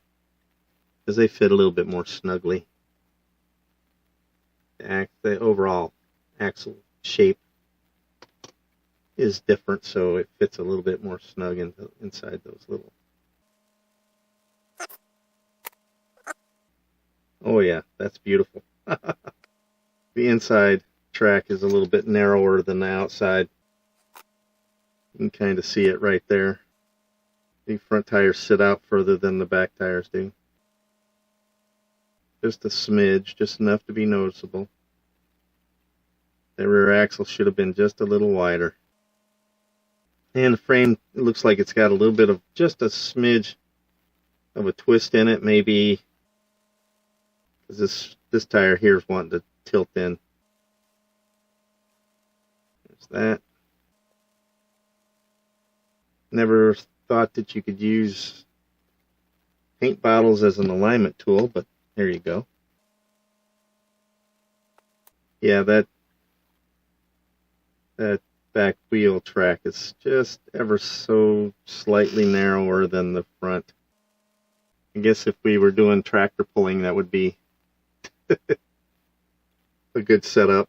because they fit a little bit more snugly. The overall axle shape is different, so it fits a little bit more snug inside those little. Oh yeah, that's beautiful. The inside track is a little bit narrower than the outside. You can kind of see it right there. The front tires sit out further than the back tires do. Just a smidge, just enough to be noticeable. The rear axle should have been just a little wider. And the frame, it looks like it's got a little bit of, just a smidge of a twist in it, maybe, because this tire here is wanting to tilt in. There's that. Never thought that you could use paint bottles as an alignment tool, but there you go. Yeah, that back wheel track is just ever so slightly narrower than the front. I guess if we were doing tractor pulling, that would be a good setup.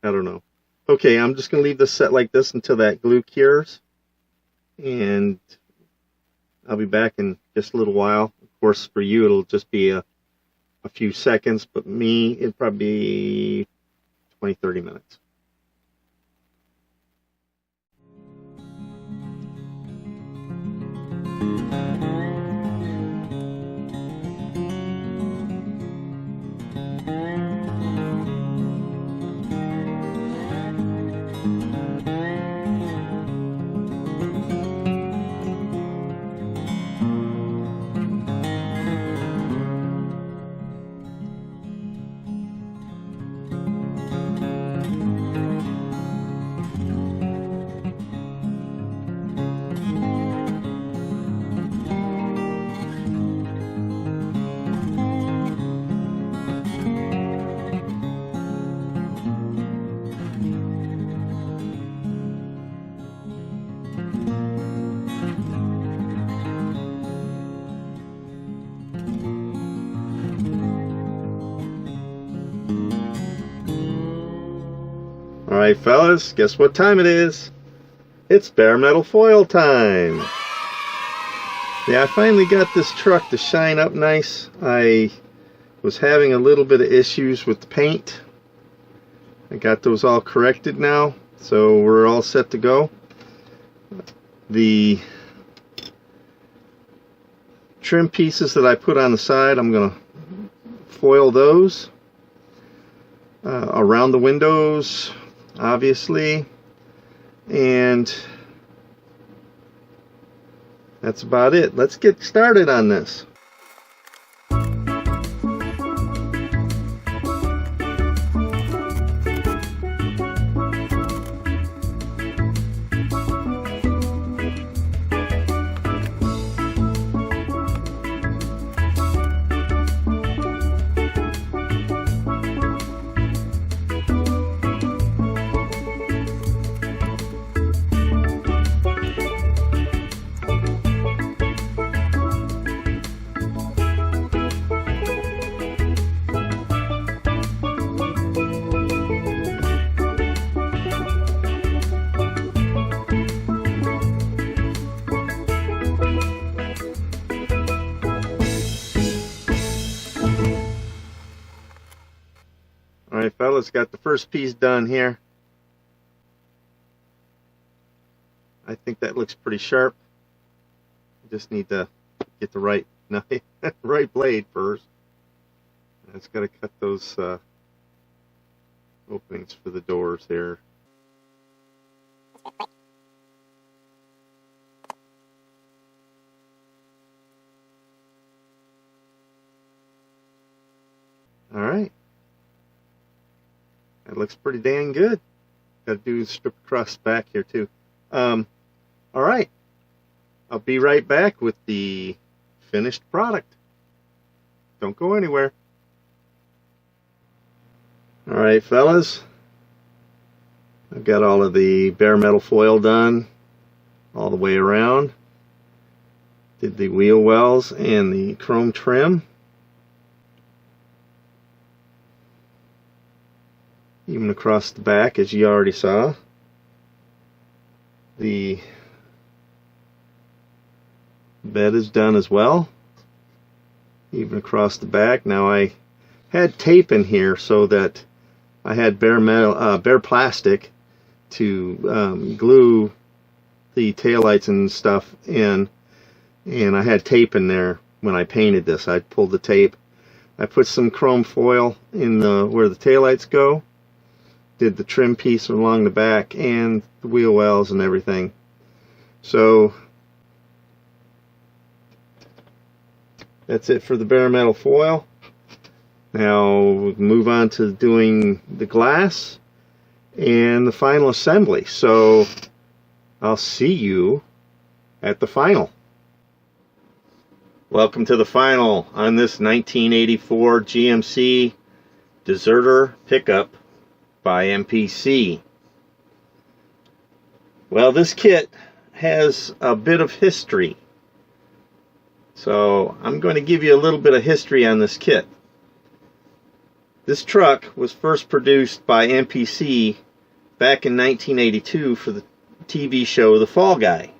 I don't know. Okay, I'm just going to leave this set like this until that glue cures. And I'll be back in just a little while. Of course, for you, it'll just be a few seconds, but me, it'll probably be 20-30 minutes. Alright fellas, guess what time it is? It's bare metal foil time! Yeah, I finally got this truck to shine up nice. I was having a little bit of issues with the paint. I got those all corrected now, so we're all set to go. The trim pieces that I put on the side, I'm going to foil those around the windows, obviously, and that's about it. Let's get started on this. Alright fellas, got the first piece done here. I think that looks pretty sharp. Just need to get the right knife, right blade first. And it's got to cut those openings for the doors here. Alright. That looks pretty dang good. Got to do strip across the back here too. Alright. I'll be right back with the finished product. Don't go anywhere. Alright fellas. I've got all of the bare metal foil done all the way around. Did the wheel wells and the chrome trim. Even across the back, as you already saw. The bed is done as well. Even across the back. Now I had tape in here so that I had bare plastic to glue the taillights and stuff in, and I had tape in there when I painted this. I pulled the tape. I put some chrome foil in where the taillights go. Did the trim piece along the back and the wheel wells and everything. So that's it for the bare metal foil. Now we'll move on to doing the glass and the final assembly. So I'll see you at the final. Welcome to the final on this 1984 GMC Deserter pickup by MPC. Well, this kit has a bit of history. So I'm going to give you a little bit of history on this kit. This truck was first produced by MPC back in 1982 for the TV show The Fall Guy.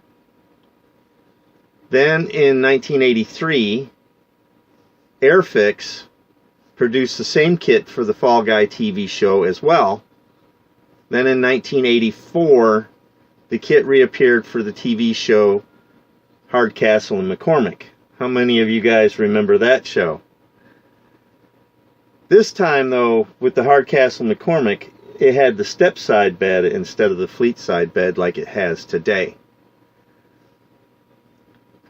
Then in 1983, Airfix produced the same kit for the Fall Guy TV show as well. Then in 1984, the kit reappeared for the TV show Hardcastle and McCormick. How many of you guys remember that show? This time though, with the Hardcastle and McCormick, it had the step side bed instead of the fleet side bed like it has today.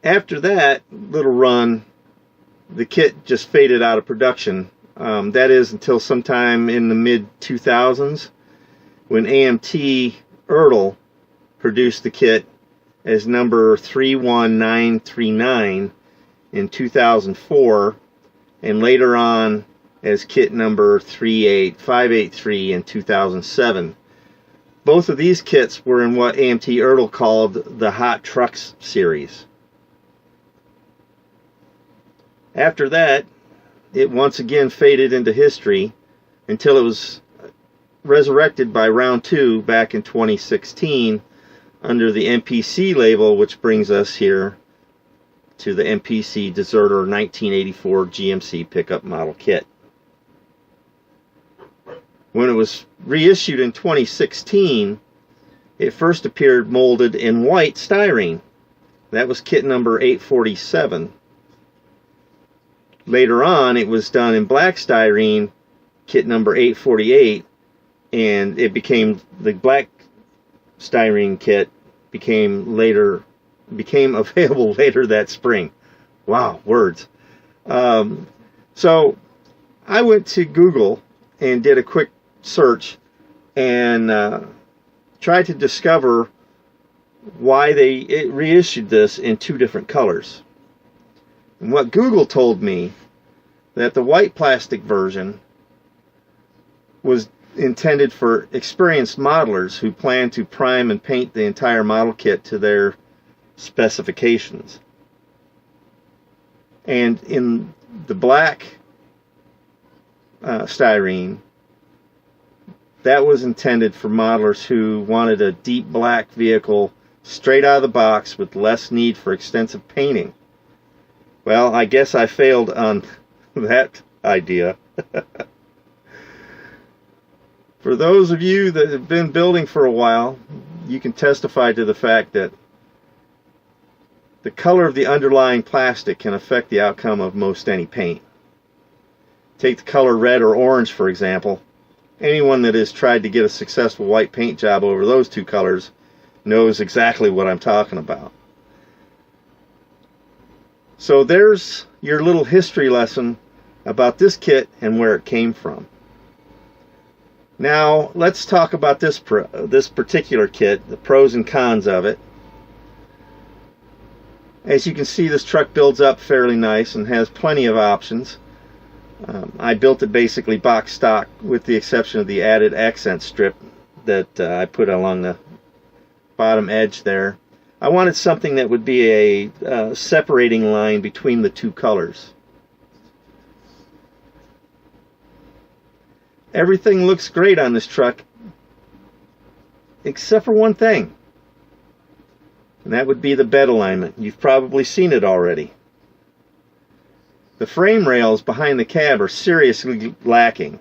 After that little run, the kit just faded out of production. That is until sometime in the mid-2000s when AMT Ertl produced the kit as number 31939 in 2004 and later on as kit number 38583 in 2007. Both of these kits were in what AMT Ertl called the Hot Trucks series. After that, it once again faded into history until it was resurrected by Round 2 back in 2016 under the MPC label, which brings us here to the MPC Deserter 1984 GMC pickup model kit. When it was reissued in 2016, it first appeared molded in white styrene. That was kit number 847. Later on, it was done in black styrene, kit number 848, and it became the black styrene kit became available later that spring. Wow, words. So I went to Google and did a quick search and tried to discover why they reissued this in two different colors. And what Google told me, that the white plastic version was intended for experienced modelers who plan to prime and paint the entire model kit to their specifications. And in the black styrene, that was intended for modelers who wanted a deep black vehicle straight out of the box with less need for extensive painting. Well, I guess I failed on that idea. For those of you that have been building for a while, you can testify to the fact that the color of the underlying plastic can affect the outcome of most any paint. Take the color red or orange, for example. Anyone that has tried to get a successful white paint job over those two colors knows exactly what I'm talking about. So there's your little history lesson about this kit and where it came from. Now let's talk about this particular kit, the pros and cons of it. As you can see, this truck builds up fairly nice and has plenty of options. I built it basically box stock with the exception of the added accent strip that I put along the bottom edge there. I wanted something that would be a separating line between the two colors. Everything looks great on this truck except for one thing, and that would be the bed alignment. You've probably seen it already. The frame rails behind the cab are seriously lacking.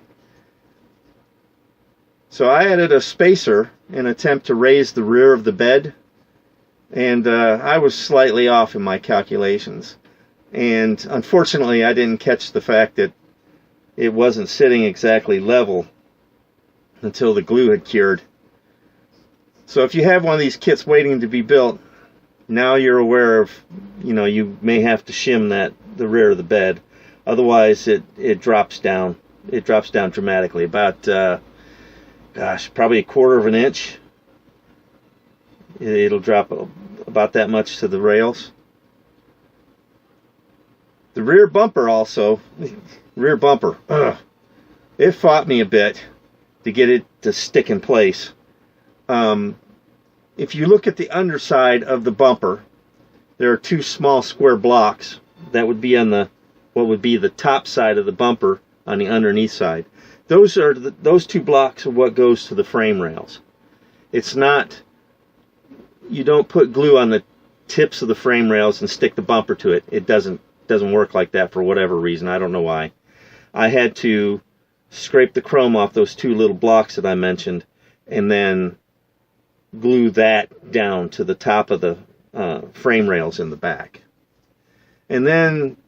So I added a spacer in an attempt to raise the rear of the bed, and I was slightly off in my calculations. And unfortunately, I didn't catch the fact that it wasn't sitting exactly level until the glue had cured. So if you have one of these kits waiting to be built, now you're aware of, you may have to shim the rear of the bed. Otherwise it drops down. It drops down dramatically, about probably 1/4 of an inch. It'll drop about that much to the rails. The rear bumper also, it fought me a bit to get it to stick in place. If you look at the underside of the bumper, there are two small square blocks that would be on what would be the top side of the bumper on the underneath side. Those two blocks are what goes to the frame rails. It's not, you don't put glue on the tips of the frame rails and stick the bumper to it. It doesn't work like that for whatever reason. I don't know why. I had to scrape the chrome off those two little blocks that I mentioned and then glue that down to the top of the frame rails in the back. And then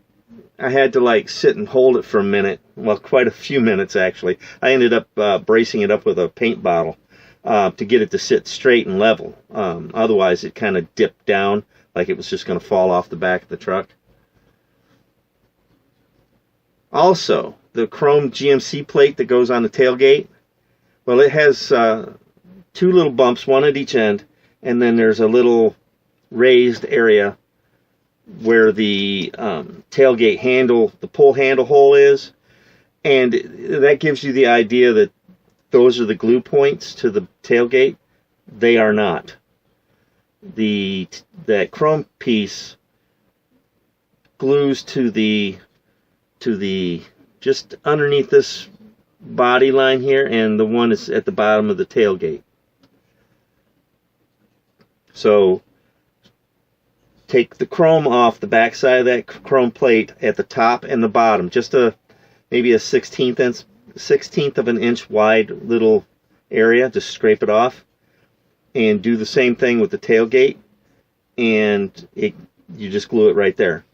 I had to sit and hold it for a minute, well, quite a few minutes actually. I ended up bracing it up with a paint bottle to get it to sit straight and level. Otherwise it kind of dipped down like it was just going to fall off the back of the truck. Also, the chrome GMC plate that goes on the tailgate, well, it has two little bumps, one at each end, and then there's a little raised area where the tailgate handle, the pull handle hole is, and that gives you the idea that those are the glue points to the tailgate. They are not. That chrome piece glues to the just underneath this body line here, and the one is at the bottom of the tailgate. So take the chrome off the back side of that chrome plate at the top and the bottom, just maybe a 1/16 of an inch wide little area. Just scrape it off and do the same thing with the tailgate, and you just glue it right there.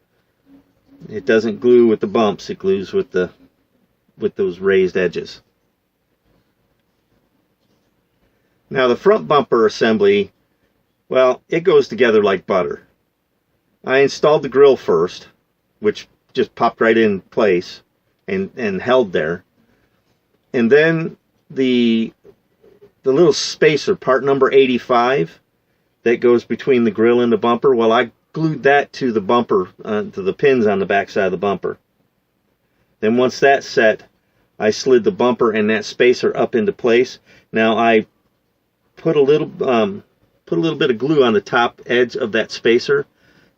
It doesn't glue with the bumps, it glues with those raised edges. Now the front bumper assembly, well, it goes together like butter. I installed the grill first, which just popped right in place and held there. And then the little spacer, part number 85, that goes between the grill and the bumper, well, I glued that to the bumper, to the pins on the back side of the bumper. Then once that's set, I slid the bumper and that spacer up into place. Now I put a little bit of glue on the top edge of that spacer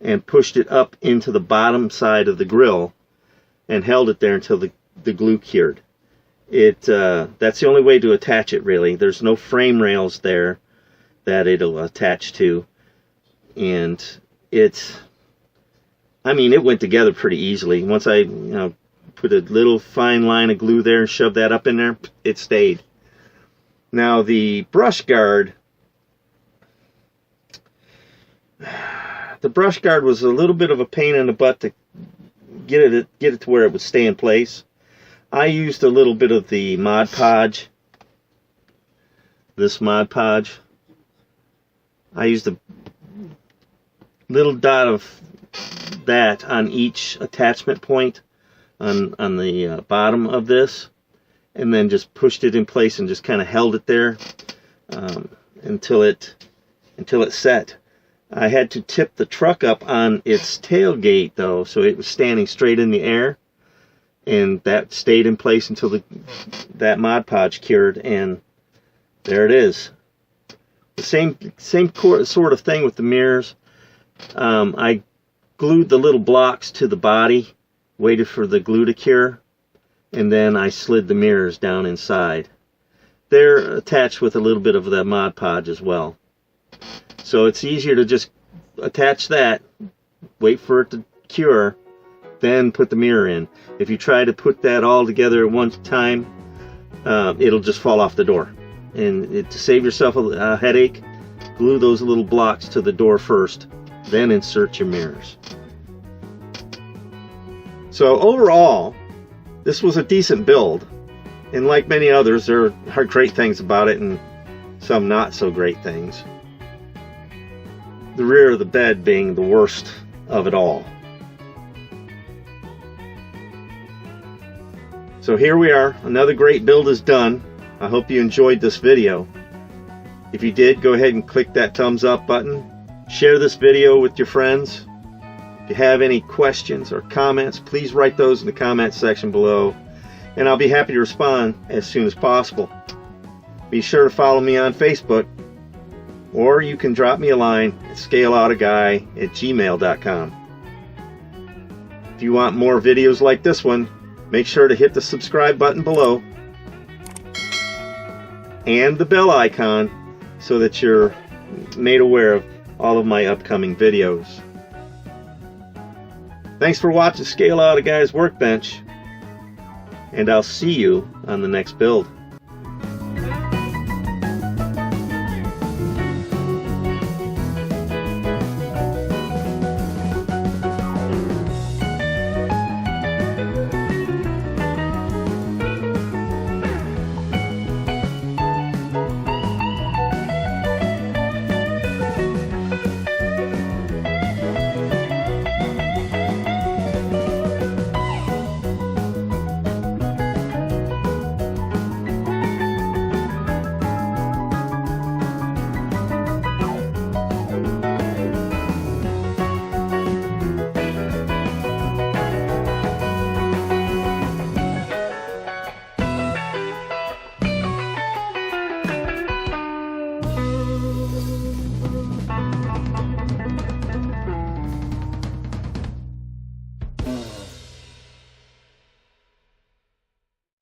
and pushed it up into the bottom side of the grill and held it there until the glue cured. That's the only way to attach it, really. There's no frame rails there that it'll attach to, and it went together pretty easily. Once I put a little fine line of glue there and shoved that up in there, it stayed. Now the brush guard was a little bit of a pain in the butt to get it to where it would stay in place. I used a little bit of the Mod Podge. This Mod Podge. I used a little dot of that on each attachment point on the bottom of this, and then just pushed it in place and just kind of held it there until it set. I had to tip the truck up on its tailgate though, so it was standing straight in the air, and that stayed in place until that Mod Podge cured, and there it is. The same sort of thing with the mirrors. I glued the little blocks to the body, waited for the glue to cure, and then I slid the mirrors down inside. They're attached with a little bit of the Mod Podge as well. So it's easier to just attach that, wait for it to cure, then put the mirror in. If you try to put that all together at one time, it'll just fall off the door. And to save yourself a headache, glue those little blocks to the door first, then insert your mirrors. So overall, this was a decent build, and like many others, there are great things about it and some not so great things. The rear of the bed being the worst of it all. So here we are, another great build is done. I hope you enjoyed this video. If you did, go ahead and click that thumbs up button. Share this video with your friends. If you have any questions or comments, please write those in the comment section below, and I'll be happy to respond as soon as possible. Be sure to follow me on Facebook, or you can drop me a line at scaleoutaguy@gmail.com. If you want more videos like this one, make sure to hit the subscribe button below and the bell icon so that you're made aware of all of my upcoming videos. Thanks for watching Scale Out a Guy's Workbench, and I'll see you on the next build.